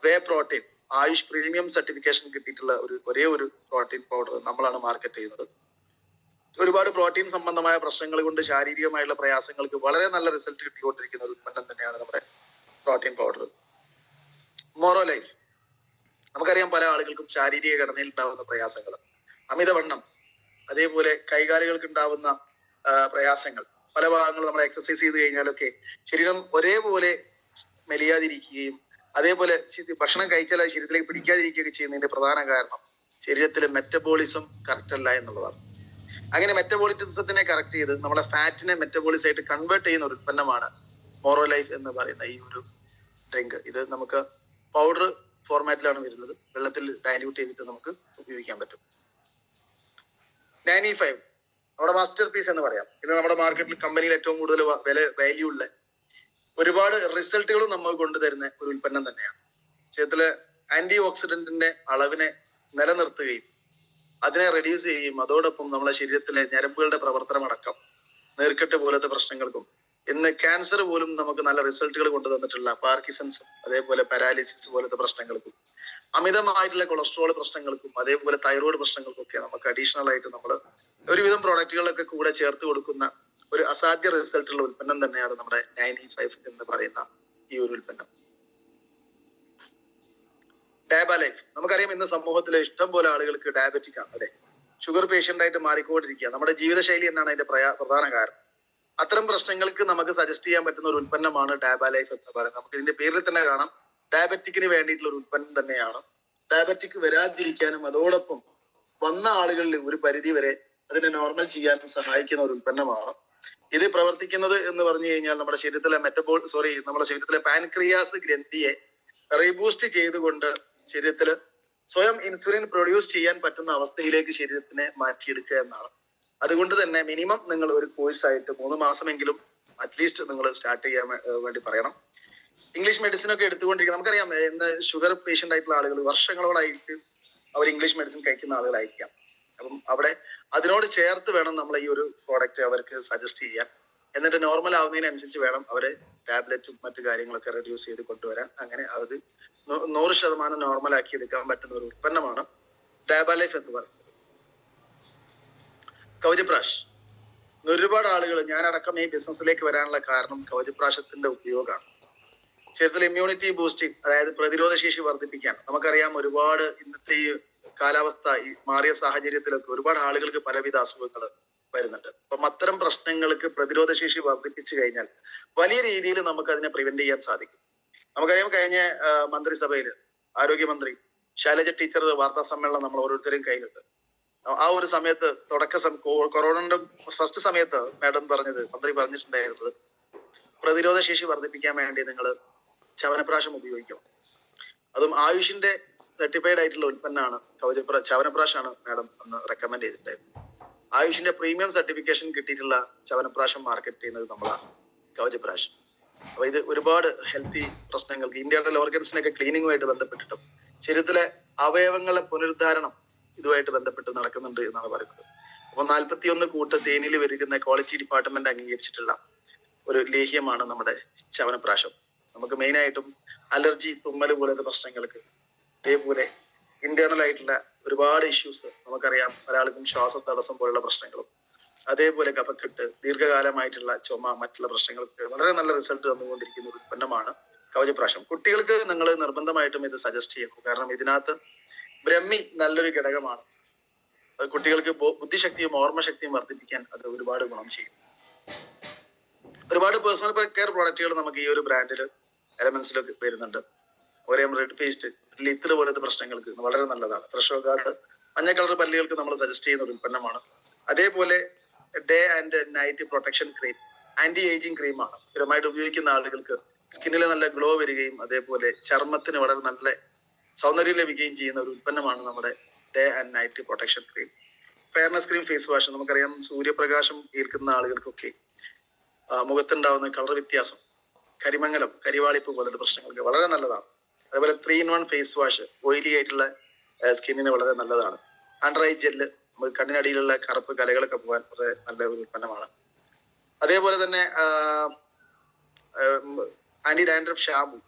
വേ പ്രോട്ടീൻ. ആയുഷ് പ്രീമിയം സർട്ടിഫിക്കേഷൻ കിട്ടിയിട്ടുള്ള ഒരേ ഒരു പ്രോട്ടീൻ പൗഡർ നമ്മളാണ് മാർക്കറ്റ് ചെയ്യുന്നത്. ഒരുപാട് പ്രോട്ടീൻ സംബന്ധമായ പ്രശ്നങ്ങൾ കൊണ്ട് ശാരീരികമായുള്ള പ്രയാസങ്ങൾക്ക് വളരെ നല്ല റിസൾട്ട് കിട്ടിക്കൊണ്ടിരിക്കുന്ന ഒരു ഉൽപ്പന്നം തന്നെയാണ് നമ്മുടെ പ്രോട്ടീൻ പൗഡർ. മോറോ ലൈഫ്, നമുക്കറിയാം പല ആളുകൾക്കും ശാരീരിക ഘടനയിൽ ഉണ്ടാവുന്ന പ്രയാസങ്ങൾ, അമിതവണ്ണം, അതേപോലെ കൈകാലുകൾക്ക് ഉണ്ടാവുന്ന പ്രയാസങ്ങൾ, പല ഭാഗങ്ങളും നമ്മൾ എക്സസൈസ് ചെയ്ത് കഴിഞ്ഞാലൊക്കെ ശരീരം ഒരേപോലെ മെലിയാതിരിക്കുകയും അതേപോലെ ഭക്ഷണം കഴിച്ചാൽ ശരീരത്തിലേക്ക് പിടിക്കാതിരിക്കുകയൊക്കെ ചെയ്യുന്നതിന്റെ പ്രധാന കാരണം ശരീരത്തിലെ മെറ്റബോളിസം കറക്റ്റ് അല്ല എന്നുള്ളതാണ്. അങ്ങനെ മെറ്റബോളിസത്തിനെ കറക്റ്റ് ചെയ്ത് നമ്മുടെ ഫാറ്റിനെ മെറ്റബോളിസം ആയിട്ട് കൺവേർട്ട് ചെയ്യുന്ന ഒരു ഉൽപ്പന്നമാണ് മോറോ ലൈഫ് എന്ന് പറയുന്ന ഈ ഒരു ഡ്രിങ്ക്. ഇത് നമുക്ക് പൗഡർ ഫോർമാറ്റിലാണ് വരുന്നത്. വെള്ളത്തിൽ ഡൈല്യൂട്ട് ചെയ്തിട്ട് നമുക്ക് ഉപയോഗിക്കാൻ പറ്റും. 95 നമ്മുടെ മാസ്റ്റർ പീസ് എന്ന് പറയാം. ഇത് നമ്മുടെ മാർക്കറ്റിൽ കമ്പനിയിൽ ഏറ്റവും കൂടുതൽ വാല്യൂ ഉള്ള, ഒരുപാട് റിസൾട്ടുകളും നമുക്ക് കൊണ്ടുതരുന്ന ഒരു ഉൽപ്പന്നം തന്നെയാണ്. ശരീരത്തിലെ ആന്റി ഓക്സിഡന്റിന്റെ അളവിനെ നിലനിർത്തുകയും അതിനെ റെഡ്യൂസ് ചെയ്യും. അതോടൊപ്പം നമ്മുടെ ശരീരത്തിലെ ഞരമ്പുകളുടെ പ്രവർത്തനം അടക്കം നീർക്കെട്ട് പോലത്തെ പ്രശ്നങ്ങൾക്കും ഇന്ന് ക്യാൻസർ പോലും നമുക്ക് നല്ല റിസൾട്ടുകൾ കൊണ്ടുതന്നിട്ടുള്ള പാർക്കിസൺസും അതേപോലെ പാരാലിസിസ് പോലത്തെ പ്രശ്നങ്ങൾക്കും അമിതമായിട്ടുള്ള കൊളസ്ട്രോൾ പ്രശ്നങ്ങൾക്കും അതേപോലെ തൈറോയ്ഡ് പ്രശ്നങ്ങൾക്കും ഒക്കെ നമുക്ക് അഡീഷണൽ ആയിട്ട് നമ്മൾ ഒരുവിധം പ്രോഡക്റ്റുകളൊക്കെ കൂടെ ചേർത്ത് കൊടുക്കുന്ന ഒരു അസാധ്യ റിസൾട്ടുള്ള ഉൽപ്പന്നം തന്നെയാണ് നമ്മുടെ 95 എന്ന് പറയുന്ന ഈ ഒരു ഉൽപ്പന്നം. ഡയബ ലൈഫ് നമുക്കറിയാം, ഇന്ന് സമൂഹത്തിലെ ഇഷ്ടം പോലെ ആളുകൾക്ക് ഡയബറ്റിക് ആണ് അല്ലെ, ഷുഗർ പേഷ്യന്റ് ആയിട്ട് മാറിക്കൊണ്ടിരിക്കുക. നമ്മുടെ ജീവിതശൈലി എന്നാണ് അതിന്റെ പ്രധാന കാരണം. അത്തരം പ്രശ്നങ്ങൾക്ക് നമുക്ക് സജസ്റ്റ് ചെയ്യാൻ പറ്റുന്ന ഒരു ഉൽപ്പന്നമാണ് ഡയബ ലൈഫ് എന്ന് പറയുന്നത്. നമുക്ക് ഇതിന്റെ പേരിൽ തന്നെ കാണാം, ഡയബറ്റിക്കിന് വേണ്ടിയിട്ടുള്ള ഒരു ഉൽപ്പന്നം തന്നെയാണ്. ഡയബറ്റിക് വരാതിരിക്കാനും അതോടൊപ്പം വന്ന ആളുകളിൽ ഒരു പരിധി വരെ അതിനെ നോർമൽ ചെയ്യാനും സഹായിക്കുന്ന ഒരു ഉൽപ്പന്നമാണ്. ഇത് പ്രവർത്തിക്കുന്നത് എന്ന് പറഞ്ഞു കഴിഞ്ഞാൽ നമ്മുടെ ശരീരത്തിലെ നമ്മുടെ ശരീരത്തിലെ പാൻക്രിയാസ് ഗ്രന്ഥിയെ റീബൂസ്റ്റ് ചെയ്തുകൊണ്ട് ശരീരത്തിൽ സ്വയം ഇൻസുലിൻ പ്രൊഡ്യൂസ് ചെയ്യാൻ പറ്റുന്ന അവസ്ഥയിലേക്ക് ശരീരത്തിനെ മാറ്റിയെടുക്കുക എന്നാണ്. അതുകൊണ്ട് തന്നെ മിനിമം നിങ്ങൾ ഒരു കോഴ്സ് ആയിട്ട് 3 മാസമെങ്കിലും അറ്റ്ലീസ്റ്റ് നിങ്ങൾ സ്റ്റാർട്ട് ചെയ്യാൻ വേണ്ടി പറയണം. ഇംഗ്ലീഷ് മെഡിസിൻ ഒക്കെ എടുത്തുകൊണ്ടിരിക്കുക. നമുക്കറിയാം, ഇന്ന് ഷുഗർ പേഷ്യന്റ് ആയിട്ടുള്ള ആളുകൾ വർഷങ്ങളോളായിട്ട് അവർ ഇംഗ്ലീഷ് മെഡിസിൻ കഴിക്കുന്ന ആളുകളായിരിക്കാം. അപ്പം അവിടെ അതിനോട് ചേർത്ത് വേണം നമ്മൾ ഈ ഒരു പ്രോഡക്റ്റ് അവർക്ക് സജസ്റ്റ് ചെയ്യാൻ. എന്നിട്ട് നോർമൽ ആവുന്നതിനനുസരിച്ച് വേണം അവരെ ടാബ്ലറ്റും മറ്റു കാര്യങ്ങളൊക്കെ റെഡ്യൂസ് ചെയ്ത് കൊണ്ടുവരാൻ. അങ്ങനെ അത് 100% നോർമൽ ആക്കി എടുക്കാൻ പറ്റുന്ന ഒരു ഉൽപ്പന്നമാണ് ഡയബ ലൈഫ് എന്ന് പറയുന്നത്. കവചപ്രാഷ്, ഒരുപാട് ആളുകൾ, ഞാനടക്കം ഈ ബിസിനസ്സിലേക്ക് വരാനുള്ള കാരണം കവചപ്രാശത്തിന്റെ ഉപയോഗമാണ്. ശരീരത്തിൽ ഇമ്മ്യൂണിറ്റി ബൂസ്റ്റിംഗ്, അതായത് പ്രതിരോധ ശേഷി വർദ്ധിപ്പിക്കാൻ. നമുക്കറിയാം, ഒരുപാട് ഇന്നത്തെ ഈ കാലാവസ്ഥ, ഈ മാറിയ സാഹചര്യത്തിലൊക്കെ ഒരുപാട് ആളുകൾക്ക് പലവിധ അസുഖങ്ങൾ വരുന്നുണ്ട്. അപ്പം അത്തരം പ്രശ്നങ്ങൾക്ക് പ്രതിരോധ ശേഷി വർദ്ധിപ്പിച്ചു കഴിഞ്ഞാൽ വലിയ രീതിയിൽ നമുക്ക് അതിനെ പ്രിവെന്റ് ചെയ്യാൻ സാധിക്കും. നമുക്കറിയാം, കഴിഞ്ഞ മന്ത്രിസഭയിൽ ആരോഗ്യമന്ത്രി ശൈലജ ടീച്ചർ വാർത്താ സമ്മേളനം നമ്മൾ ഓരോരുത്തരും കയ്യിലുണ്ട്. ആ ഒരു സമയത്ത് കൊറോണയുടെ ഫസ്റ്റ് സമയത്ത് മന്ത്രി പറഞ്ഞിട്ടുണ്ടായിരുന്നത്, പ്രതിരോധ ശേഷി വർദ്ധിപ്പിക്കാൻ വേണ്ടി നിങ്ങൾ ചവനപ്രാശം ഉപയോഗിക്കണം. അതും ആയുഷിന്റെ സർട്ടിഫൈഡ് ആയിട്ടുള്ള ഉൽപ്പന്നമാണ് ചവനപ്രാശാണ് മാഡം അന്ന് റെക്കമെൻഡ് ചെയ്തിട്ടുണ്ടായിരുന്നത്. ആയുഷിന്റെ പ്രീമിയം സർട്ടിഫിക്കേഷൻ കിട്ടിയിട്ടുള്ള ചവനപ്രാശം മാർക്കറ്റ് ചെയ്യുന്നത് നമ്മളാണ്, കവചപ്രാശം. അപ്പൊ ഇത് ഒരുപാട് ഹെൽത്തി പ്രശ്നങ്ങൾക്ക്, ഇന്ത്യയുടെ ഓർഗൻസിനൊക്കെ ക്ലീനിങ്ങുമായിട്ട് ബന്ധപ്പെട്ടിട്ടും ശരീരത്തിലെ അവയവങ്ങളുടെ പുനരുദ്ധാരണം ഇതുമായിട്ട് ബന്ധപ്പെട്ട് നടക്കുന്നുണ്ട് എന്നാണ് പറയുന്നത്. അപ്പൊ 41 കൂട്ട് തേനിൽ വരുന്ന ക്വാളിറ്റി ഡിപ്പാർട്ട്മെന്റ് അംഗീകരിച്ചിട്ടുള്ള ഒരു ലേഹ്യമാണ് നമ്മുടെ ചവനപ്രാശം. നമുക്ക് മെയിനായിട്ടും അലർജി, തുമ്മൽ പോലത്തെ പ്രശ്നങ്ങൾക്ക്, അതേപോലെ ഇന്റേണൽ ആയിട്ടുള്ള ഒരുപാട് ഇഷ്യൂസ് നമുക്കറിയാം. ഒരാൾക്കും ശ്വാസതടസ്സം പോലുള്ള പ്രശ്നങ്ങളും അതേപോലെ കഫക്കെട്ട്, ദീർഘകാലമായിട്ടുള്ള ചുമ, മറ്റുള്ള പ്രശ്നങ്ങൾക്ക് വളരെ നല്ല റിസൾട്ട് തന്നുകൊണ്ടിരിക്കുന്ന ഒരു ഉൽപ്പന്നമാണ് കവചപ്രാശം. കുട്ടികൾക്ക് നിങ്ങൾ നിർബന്ധമായിട്ടും ഇത് സജസ്റ്റ് ചെയ്യുന്നു. കാരണം ഇതിനകത്ത് ബ്രഹ്മി നല്ലൊരു ഘടകമാണ്. അത് കുട്ടികൾക്ക് ബുദ്ധിശക്തിയും ഓർമ്മശക്തിയും വർദ്ധിപ്പിക്കാൻ അത് ഒരുപാട് ഗുണം ചെയ്യും. ഒരുപാട് പേഴ്സണൽ കെയർ പ്രോഡക്റ്റുകൾ നമുക്ക് ഈ ഒരു ബ്രാൻഡിൽ എലമെന്റ്സിലൊക്കെ വരുന്നുണ്ട്. ഒരേ റെഡ് പേസ്റ്റ്, ലിത്തിഡ് പോലത്തെ പ്രശ്നങ്ങൾക്ക് വളരെ നല്ലതാണ്. ഫ്രഷോ ഗാർഡ് മഞ്ഞ കളർ പല്ലുകൾക്ക് നമ്മൾ സജസ്റ്റ് ചെയ്യുന്ന ഒരു ഉൽപ്പന്നമാണ്. അതേപോലെ day and night protection cream, anti ageing ക്രീമാണ്. സ്ഥിരമായിട്ട് ഉപയോഗിക്കുന്ന ആളുകൾക്ക് സ്കിന്നിൽ നല്ല ഗ്ലോ വരികയും അതേപോലെ ചർമ്മത്തിന് വളരെ നല്ല സൗന്ദര്യം ലഭിക്കുകയും ചെയ്യുന്ന ഒരു ഉൽപ്പന്നമാണ് നമ്മുടെ day and night protection cream. Fairness cream face wash, നമുക്കറിയാം സൂര്യപ്രകാശം ഏൽക്കുന്ന ആളുകൾക്കൊക്കെ മുഖത്തുണ്ടാവുന്ന കളർ വ്യത്യാസം, കരിമങ്ങലം, കരിവാളിപ്പ് പോലത്തെ പ്രശ്നങ്ങൾക്ക് വളരെ നല്ലതാണ്. അതേപോലെ 3-in-1 ഫേസ് വാഷ് ഓയിലി ആയിട്ടുള്ള സ്കിന്നിന് വളരെ നല്ലതാണ്. അണ്ടർ ഐ ജെല്ല്, നമുക്ക് കണ്ണിനടിയിലുള്ള കറുപ്പ് കലകളൊക്കെ പോകാൻ വളരെ നല്ല ഒരു ഉൽപ്പന്നമാണ്. അതേപോലെ തന്നെ ആന്റി ഡാൻഡ്രഫ് ഷാമ്പു,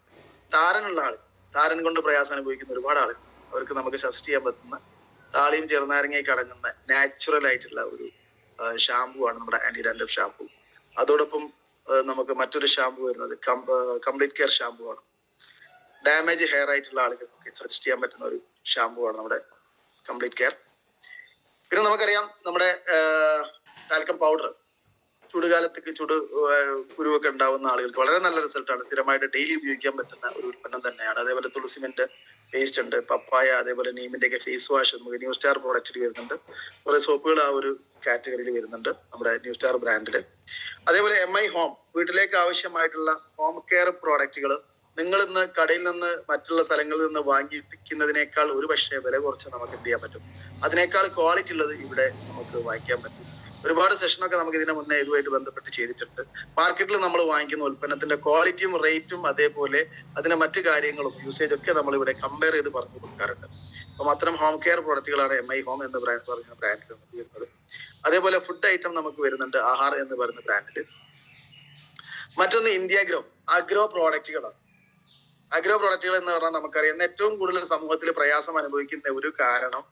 താരനുള്ള ആൾ, താരൻ കൊണ്ട് പ്രയാസം അനുഭവിക്കുന്ന ഒരുപാട് ആളുകൾ, അവർക്ക് നമുക്ക് സജസ്റ്റ് ചെയ്യാൻ പറ്റുന്ന താളിയും ചെറുനാരങ്ങയൊക്കെ അടങ്ങുന്ന നാച്ചുറൽ ആയിട്ടുള്ള ഒരു ഷാമ്പു ആണ് നമ്മുടെ ആന്റി ഡാൻഡ്രഫ് ഷാമ്പു. അതോടൊപ്പം നമുക്ക് മറ്റൊരു ഷാമ്പു വരുന്നത് കംപ്ലീറ്റ് കെയർ ഷാമ്പു ആണ്. ഡാമേജ് ഹെയർ ആയിട്ടുള്ള ആളുകൾക്ക് സജസ്റ്റ് ചെയ്യാൻ പറ്റുന്ന ഒരു ഷാമ്പു ആണ് നമ്മുടെ കംപ്ലീറ്റ് കെയർ. പിന്നെ നമുക്കറിയാം നമ്മുടെ ടാൽക്കം പൗഡർ, ചൂടുകാലത്തേക്ക് കുരുവൊക്കെ ഉണ്ടാവുന്ന ആളുകൾക്ക് വളരെ നല്ല റിസൾട്ടാണ്. സ്ഥിരമായിട്ട് ഡെയിലി ഉപയോഗിക്കാൻ പറ്റുന്ന ഒരു ഉൽപ്പന്നം തന്നെയാണ്. അതേപോലെ തുളസിമെന്റ് പേസ്റ്റ് ഉണ്ട്, പപ്പായ, അതേപോലെ നീമിന്റെ ഒക്കെ ഫേസ് വാഷ് നമുക്ക് ന്യൂ സ്റ്റാർ പ്രോഡക്റ്റിൽ വരുന്നുണ്ട്. കുറെ സോപ്പുകൾ ആ ഒരു കാറ്റഗറിയിൽ വരുന്നുണ്ട് നമ്മുടെ ന്യൂ സ്റ്റാർ ബ്രാൻഡില്. അതേപോലെ MI ഹോം, വീട്ടിലേക്ക് ആവശ്യമായിട്ടുള്ള ഹോം കെയർ പ്രോഡക്റ്റുകൾ നിങ്ങൾ ഇന്ന് കടയിൽ നിന്ന് മറ്റുള്ള സ്ഥലങ്ങളിൽ നിന്ന് വാങ്ങിക്കുന്നതിനേക്കാൾ ഒരു പക്ഷേ വില കുറച്ച് നമുക്ക് എന്ത് ചെയ്യാൻ പറ്റും, അതിനേക്കാൾ ക്വാളിറ്റി ഉള്ളത് ഇവിടെ നമുക്ക് വാങ്ങിക്കാൻ പറ്റും. ഒരുപാട് സെഷനൊക്കെ നമുക്ക് ഇതിനെ മുന്നേ ഇതുമായിട്ട് ബന്ധപ്പെട്ട് ചെയ്തിട്ടുണ്ട്. മാർക്കറ്റിൽ നമ്മൾ വാങ്ങിക്കുന്ന ഉൽപ്പന്നത്തിന്റെ ക്വാളിറ്റിയും റേറ്റും അതേപോലെ അതിന്റെ മറ്റു കാര്യങ്ങളും യൂസേജ് ഒക്കെ നമ്മൾ ഇവിടെ കമ്പയർ ചെയ്ത് പറഞ്ഞു കൊടുക്കാറുണ്ട്. അപ്പം അത്തരം ഹോം കെയർ പ്രോഡക്റ്റുകളാണ് MI ഹോം എന്ന് പറഞ്ഞ ബ്രാൻഡിൽ നമുക്ക് വരുന്നത്. അതേപോലെ ഫുഡ് ഐറ്റം നമുക്ക് വരുന്നുണ്ട് ആഹാർ എന്ന് പറയുന്ന ബ്രാൻഡിൽ. മറ്റൊന്ന് ഇന്ത്യ അഗ്രോ പ്രോഡക്റ്റുകളാണ്. അഗ്രോ പ്രോഡക്റ്റുകൾ എന്ന് പറഞ്ഞാൽ നമുക്കറിയാം ഏറ്റവും കൂടുതൽ സമൂഹത്തിൽ പ്രയാസം അനുഭവിക്കുന്ന ഒരു കാരണം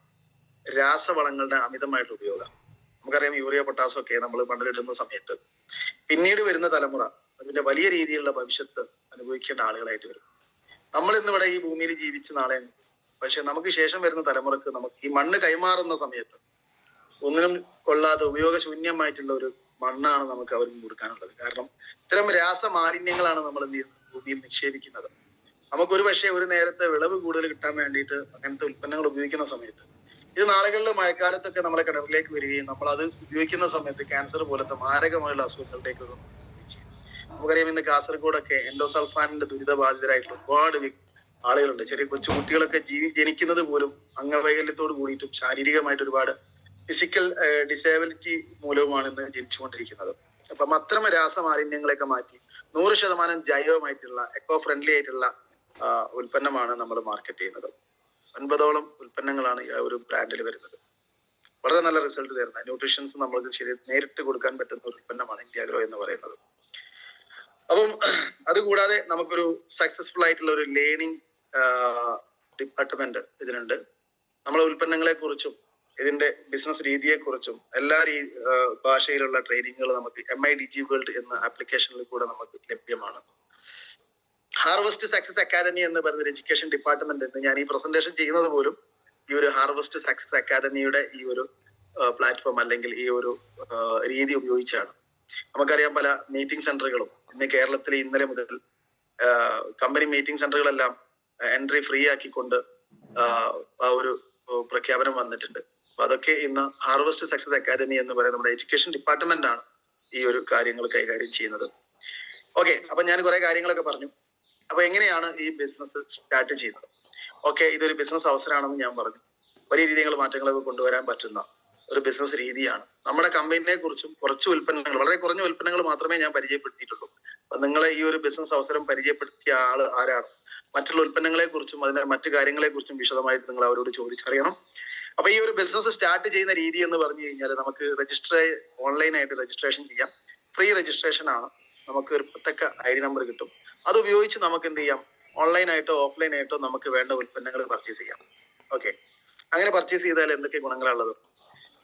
രാസവളങ്ങളുടെ അമിതമായിട്ടുള്ള ഉപയോഗം. നമുക്കറിയാം യൂറിയ പൊട്ടാസ്യം ഒക്കെ നമ്മൾ മണ്ണിലിടുന്ന സമയത്ത് പിന്നീട് വരുന്ന തലമുറ അതിന്റെ വലിയ രീതിയിലുള്ള ഭവിഷ്യത്ത് അനുഭവിക്കേണ്ട ആളുകളായിട്ട് വരും. നമ്മൾ ഇന്നിവിടെ ഈ ഭൂമിയിൽ ജീവിച്ച് നാളെ, പക്ഷെ നമുക്ക് ശേഷം വരുന്ന തലമുറക്ക് നമുക്ക് ഈ മണ്ണ് കൈമാറുന്ന സമയത്ത് ഒന്നിനും കൊള്ളാതെ ഉപയോഗശൂന്യമായിട്ടുള്ള ഒരു മണ്ണാണ് നമുക്ക് അവർക്ക് കൊടുക്കാനുള്ളത്. കാരണം ഇത്തരം രാസമാലിന്യങ്ങളാണ് നമ്മൾ എന്ത് ചെയ്യുന്നത്, ഭൂമിയിൽ നിക്ഷേപിക്കുന്നത്. നമുക്കൊരു പക്ഷേ ഒരു നേരത്തെ വിളവ് കൂടുതൽ കിട്ടാൻ വേണ്ടിയിട്ട് അങ്ങനത്തെ ഉൽപ്പന്നങ്ങൾ ഉപയോഗിക്കുന്ന സമയത്ത് ഇത് നാളുകളിൽ മഴക്കാലത്തൊക്കെ നമ്മളെ കിണറിലേക്ക് വരികയും നമ്മൾ അത് ഉപയോഗിക്കുന്ന സമയത്ത് ക്യാൻസർ പോലത്തെ മാരകമായുള്ള അസുഖങ്ങളിലേക്ക് നമുക്കറിയാം ഇന്ന് കാസർഗോഡൊക്കെ എൻഡോസൾഫാനിന്റെ ദുരിതബാധിതരായിട്ടുള്ള ഒരുപാട് ആളുകളുണ്ട്. ചെറിയ കൊച്ചു കുട്ടികളൊക്കെ ജനിക്കുന്നത് പോലും അംഗവൈകല്യത്തോട് കൂടിയിട്ടും ശാരീരികമായിട്ട് ഒരുപാട് ഫിസിക്കൽ ഡിസേബിലിറ്റി മൂലവുമാണ് ഇന്ന് ജനിച്ചുകൊണ്ടിരിക്കുന്നത്. അപ്പം അത്തരം രാസമാലിന്യങ്ങളൊക്കെ മാറ്റി 100% ജൈവമായിട്ടുള്ള എക്കോ ഫ്രണ്ട്ലി ആയിട്ടുള്ള ഉൽപ്പന്നമാണ് നമ്മൾ മാർക്കറ്റ് ചെയ്യുന്നത്. 9ഓളം ഉൽപ്പന്നങ്ങളാണ് ഈ ഒരു ബ്രാൻഡിൽ വരുന്നത്. വളരെ നല്ല റിസൾട്ട് തരുന്ന ന്യൂട്രീഷൻസ് നമ്മൾക്ക് ശരി നേരിട്ട് കൊടുക്കാൻ പറ്റുന്ന ഒരു ഉൽപ്പന്നമാണ് ഇന്ത്യ എന്ന് പറയുന്നത്. അപ്പം അതുകൂടാതെ നമുക്കൊരു സക്സസ്ഫുൾ ആയിട്ടുള്ള ഒരു ലേണിംഗ് ഡിപ്പാർട്ട്മെന്റ് ഇതിനുണ്ട്. നമ്മളെ ഉൽപ്പന്നങ്ങളെ കുറിച്ചും ഇതിന്റെ ബിസിനസ് രീതിയെ കുറിച്ചും എല്ലാ ഭാഷയിലുള്ള ട്രെയിനിങ്ങുകൾ നമുക്ക് MIDG വേൾഡ് എന്ന ആപ്ലിക്കേഷനിൽ കൂടെ നമുക്ക് ലഭ്യമാണ്. ഹാർവസ്റ്റ് സക്സസ് അക്കാദമി എന്ന് പറയുന്ന എഡ്യൂക്കേഷൻ ഡിപ്പാർട്ട്മെന്റ് എന്ന് ഞാൻ ഈ പ്രസന്റേഷൻ ചെയ്യുന്നത് പോലും ഈ ഒരു ഹാർവസ്റ്റ് സക്സസ് അക്കാദമിയുടെ ഈ ഒരു പ്ലാറ്റ്ഫോം അല്ലെങ്കിൽ ഈ ഒരു രീതി ഉപയോഗിച്ചാണ്. നമുക്കറിയാം പല മീറ്റിംഗ് സെന്ററുകളും ഇന്ന് കേരളത്തിൽ ഇന്നലെ മുതൽ കമ്പനി മീറ്റിംഗ് സെന്ററുകളെല്ലാം എൻട്രി ഫ്രീ ആക്കിക്കൊണ്ട് ആ ഒരു പ്രഖ്യാപനം വന്നിട്ടുണ്ട്. അപ്പൊ അതൊക്കെ ഇന്ന് ഹാർവസ്റ്റ് സക്സസ് അക്കാദമി എന്ന് പറയുന്ന നമ്മുടെ എഡ്യൂക്കേഷൻ ഡിപ്പാർട്ട്മെന്റ് ആണ് ഈ ഒരു കാര്യങ്ങൾ കൈകാര്യം ചെയ്യുന്നത്. ഓക്കെ, അപ്പൊ ഞാൻ കുറെ കാര്യങ്ങളൊക്കെ പറഞ്ഞു. അപ്പൊ എങ്ങനെയാണ് ഈ ബിസിനസ് സ്റ്റാർട്ട് ചെയ്യുന്നത്? ഓക്കെ, ഇതൊരു ബിസിനസ് അവസരമാണെന്ന് ഞാൻ പറഞ്ഞു. വലിയ രീതിയിൽ മാറ്റങ്ങളൊക്കെ കൊണ്ടുവരാൻ പറ്റുന്ന ഒരു ബിസിനസ് രീതിയാണ്. നമ്മുടെ കമ്പനിയെ കുറിച്ചും കുറച്ച് ഉൽപ്പന്നങ്ങൾ, വളരെ കുറഞ്ഞ ഉൽപ്പന്നങ്ങൾ മാത്രമേ ഞാൻ പരിചയപ്പെടുത്തിയിട്ടുള്ളൂ. അപ്പൊ നിങ്ങളെ ഈ ഒരു ബിസിനസ് അവസരം പരിചയപ്പെടുത്തിയ ആള് ആരാണ്, മറ്റുള്ള ഉൽപ്പന്നങ്ങളെ കുറിച്ചും അതിന്റെ മറ്റു കാര്യങ്ങളെ കുറിച്ചും വിശദമായിട്ട് നിങ്ങൾ അവരോട് ചോദിച്ചറിയണം. അപ്പൊ ഈ ഒരു ബിസിനസ് സ്റ്റാർട്ട് ചെയ്യുന്ന രീതി എന്ന് പറഞ്ഞു കഴിഞ്ഞാൽ നമുക്ക് ഓൺലൈനായിട്ട് രജിസ്ട്രേഷൻ ചെയ്യാം. ഫ്രീ രജിസ്ട്രേഷൻ ആണ്. നമുക്ക് ഒരു പ്രത്യേക ID നമ്പർ കിട്ടും. അത് ഉപയോഗിച്ച് നമുക്ക് എന്ത് ചെയ്യാം, ഓൺലൈനായിട്ടോ ഓഫ്ലൈനായിട്ടോ നമുക്ക് വേണ്ട ഉൽപ്പന്നങ്ങൾ പർച്ചേസ് ചെയ്യാം. ഓക്കെ, അങ്ങനെ പർച്ചേസ് ചെയ്താൽ എന്തൊക്കെ ഗുണങ്ങളാണുള്ളത്?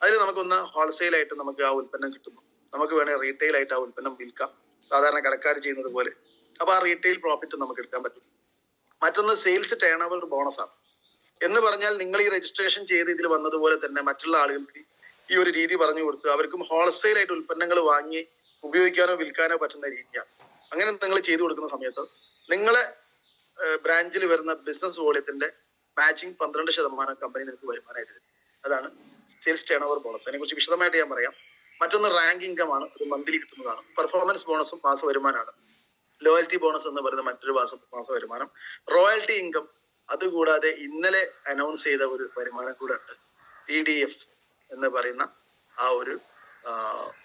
അതിൽ നമുക്കൊന്ന് ഹോൾസെയിൽ ആയിട്ട് നമുക്ക് ആ ഉൽപ്പന്നം കിട്ടുന്നു. നമുക്ക് വേണമെങ്കിൽ റീറ്റെയിൽ ആയിട്ട് ആ ഉൽപ്പന്നം വിൽക്കാം, സാധാരണ കടക്കാർ ചെയ്യുന്നത് പോലെ. അപ്പൊ ആ റീറ്റെയിൽ പ്രോഫിറ്റ് നമുക്ക് എടുക്കാൻ പറ്റും. മറ്റൊന്ന് സെയിൽസ് ടേൺ ഓവർ ബോണസ് ആണ്. എന്ന് പറഞ്ഞാൽ നിങ്ങൾ ഈ രജിസ്ട്രേഷൻ ചെയ്ത് ഇതിൽ വന്നതുപോലെ തന്നെ മറ്റുള്ള ആളുകൾക്ക് ഈ ഒരു രീതി പറഞ്ഞു കൊടുത്ത് അവർക്കും ഹോൾസെയിൽ ആയിട്ട് ഉൽപ്പന്നങ്ങൾ വാങ്ങി ഉപയോഗിക്കാനോ വിൽക്കാനോ പറ്റുന്ന രീതിയാണ്. അങ്ങനെ നിങ്ങൾ ചെയ്തു കൊടുക്കുന്ന സമയത്ത് നിങ്ങളെ ബ്രാഞ്ചിൽ വരുന്ന ബിസിനസ് വോളിയത്തിന്റെ മാച്ചിങ് 12% കമ്പനി നിങ്ങൾക്ക് വരുമാനമായിട്ട് തരും. അതാണ് സെയിൽസ് ടേൺ ഓവർ ബോണസ്. അതിനെക്കുറിച്ച് വിശദമായിട്ട് ഞാൻ പറയാം. മറ്റൊന്ന് റാങ്ക് ഇൻകം ആണ്. അത് മന്ത്ലി കിട്ടുന്നതാണ്. പെർഫോമൻസ് ബോണസും മാസ വരുമാനമാണ്. ലോയൽറ്റി ബോണസ് എന്ന് പറയുന്ന മറ്റൊരു മാസ വരുമാനം. റോയൽറ്റി ഇൻകം, അതുകൂടാതെ ഇന്നലെ അനൗൺസ് ചെയ്ത ഒരു വരുമാനം കൂടെ ഉണ്ട്, PDF എന്ന് പറയുന്ന ആ ഒരു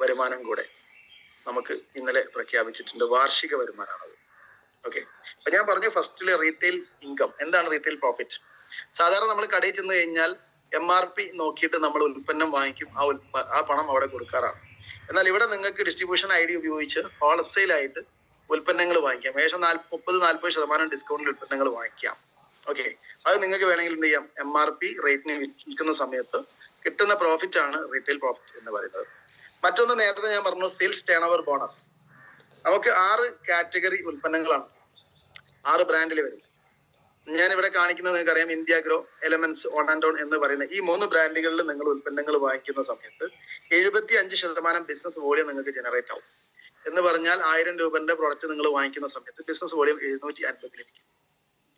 വരുമാനം കൂടെ നമുക്ക് ഇന്നലെ പ്രഖ്യാപിച്ചിട്ടുണ്ട്. വാർഷിക വരുമാനമാണത്. ഓക്കെ, അപ്പൊ ഞാൻ പറഞ്ഞു ഫസ്റ്റില് റീറ്റെയിൽ ഇൻകം. എന്താണ് റീറ്റെയിൽ പ്രോഫിറ്റ്? സാധാരണ നമ്മൾ കടയിൽ ചെന്ന് കഴിഞ്ഞാൽ MRP നോക്കിയിട്ട് നമ്മൾ ഉൽപ്പന്നം വാങ്ങിക്കും, ആ പണം അവിടെ കൊടുക്കാറാണ്. എന്നാൽ ഇവിടെ നിങ്ങൾക്ക് ഡിസ്ട്രിബ്യൂഷൻ ID ഉപയോഗിച്ച് ഹോൾസെയിൽ ആയിട്ട് ഉൽപ്പന്നങ്ങൾ വാങ്ങിക്കാം. ഏകദേശം 30-40% ഡിസ്കൗണ്ടിൽ ഉൽപ്പന്നങ്ങൾ വാങ്ങിക്കാം. ഓക്കെ, അത് നിങ്ങൾക്ക് വേണമെങ്കിൽ എന്ത് ചെയ്യാം, MRP റേറ്റിന് വിൽക്കുന്ന സമയത്ത് കിട്ടുന്ന പ്രോഫിറ്റ് ആണ് റീറ്റെയിൽ പ്രോഫിറ്റ് എന്ന് പറയുന്നത്. മറ്റൊന്ന് നേരത്തെ ഞാൻ പറഞ്ഞു സെയിൽസ് ടേൺ ഓവർ ബോണസ്. നമുക്ക് 6 കാറ്റഗറി ഉൽപ്പന്നങ്ങളാണ് 6 ബ്രാൻഡിൽ വരുന്നത്. ഞാനിവിടെ കാണിക്കുന്നത് നിങ്ങൾക്ക് അറിയാം, India grow, elements, on and on എന്ന് പറയുന്ന ഈ 3 ബ്രാൻഡുകളിൽ നിങ്ങൾ ഉൽപ്പന്നങ്ങൾ വാങ്ങിക്കുന്ന സമയത്ത് 75% ബിസിനസ് വോളിയം നിങ്ങൾക്ക് ജനറേറ്റ് ആവും. എന്ന് പറഞ്ഞാൽ 1000 രൂപന്റെ പ്രോഡക്റ്റ് നിങ്ങൾ വാങ്ങിക്കുന്ന സമയത്ത് ബിസിനസ് വോളിയം 750 ലഭിക്കും.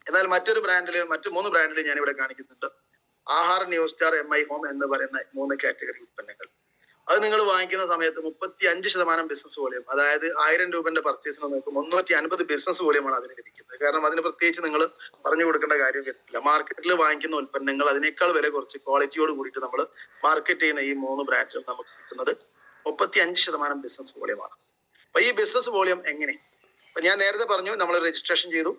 എന്നാൽ മറ്റ് 3 ബ്രാൻഡിൽ ഞാൻ ഇവിടെ കാണിക്കുന്നുണ്ട്. Aahar, new star, MI home എന്ന് പറയുന്ന 3 കാറ്റഗറി ഉൽപ്പന്നങ്ങൾ. അത് നിങ്ങൾ വാങ്ങിക്കുന്ന സമയത്ത് 35% ബിസിനസ് വോളിയം, അതായത് 1000 രൂപന്റെ പർച്ചേസിന് നിങ്ങൾക്ക് 350 ബിസിനസ് വോളിയമാണ് അതിന് ലഭിക്കുന്നത്. കാരണം അതിന് പ്രത്യേകിച്ച് നിങ്ങൾ പറഞ്ഞു കൊടുക്കേണ്ട കാര്യം വരില്ല. മാർക്കറ്റിൽ വാങ്ങിക്കുന്ന ഉൽപ്പന്നങ്ങൾ അതിനേക്കാൾ വില കുറച്ച് ക്വാളിറ്റിയോട് കൂടിയിട്ട് നമ്മൾ മാർക്കറ്റ് ചെയ്യുന്ന ഈ 3 ബ്രാൻഡുകൾ നമുക്ക് കിട്ടുന്നത് 35% ബിസിനസ് വോളിയമാണ്. അപ്പൊ ഈ ബിസിനസ് വോളിയം എങ്ങനെ? അപ്പൊ ഞാൻ നേരത്തെ പറഞ്ഞു, നമ്മൾ രജിസ്ട്രേഷൻ ചെയ്തു,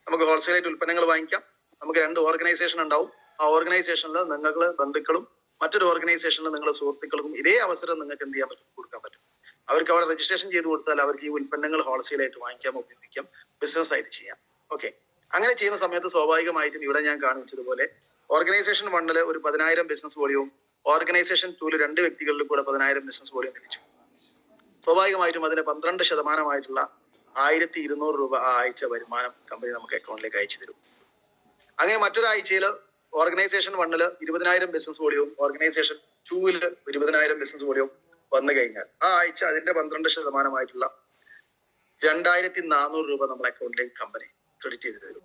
നമുക്ക് ഹോൾസെയിൽ ആയിട്ട് ഉൽപ്പന്നങ്ങൾ വാങ്ങിക്കാം. നമുക്ക് 2 ഓർഗനൈസേഷൻ ഉണ്ടാവും. ആ ഓർഗനൈസേഷനിൽ നിങ്ങൾ ബന്ധുക്കളും മറ്റൊരു ഓർഗനൈസേഷനിൽ നിങ്ങളുടെ സുഹൃത്തുക്കൾക്കും ഇതേ അവസരം നിങ്ങൾക്ക് എന്ത് ചെയ്യാൻ പറ്റും, കൊടുക്കാൻ പറ്റും. അവർക്ക് അവിടെ രജിസ്ട്രേഷൻ ചെയ്ത് കൊടുത്താൽ അവർക്ക് ഈ ഉൽപ്പന്നങ്ങൾ ഹോൾസെയിലായിട്ട് വാങ്ങിക്കാം, ഉപയോഗിക്കാം, ബിസിനസ് ആയിട്ട് ചെയ്യാം. ഓക്കെ, അങ്ങനെ ചെയ്യുന്ന സമയത്ത് സ്വാഭാവികമായിട്ടും ഇവിടെ ഞാൻ കാണിച്ചതുപോലെ ഓർഗനൈസേഷൻ 1 ഒരു 10,000 ബിസിനസ് വോളിയവും ഓർഗനൈസേഷൻ 2 2 വ്യക്തികളിൽ കൂടെ 10,000 ബിസിനസ് വോളിയം ലഭിച്ചു. സ്വാഭാവികമായിട്ടും അതിന് 12% 1,200 രൂപ ആ ആഴ്ച വരുമാനം കമ്പനി നമുക്ക് അക്കൗണ്ടിലേക്ക് അയച്ചു തരും. അങ്ങനെ മറ്റൊരാഴ്ചയിൽ ഓർഗനൈസേഷൻ 1 20,000 ബിസിനസ് വോളിയവും ഓർഗനൈസേഷൻ 2 20,000 ബിസിനസ് വോളിയവും വന്നു കഴിഞ്ഞാൽ ആ ആഴ്ച അതിന്റെ 12% 2,400 രൂപ നമ്മുടെ അക്കൗണ്ടിലേക്ക് കമ്പനി ക്രെഡിറ്റ് ചെയ്ത് തരും.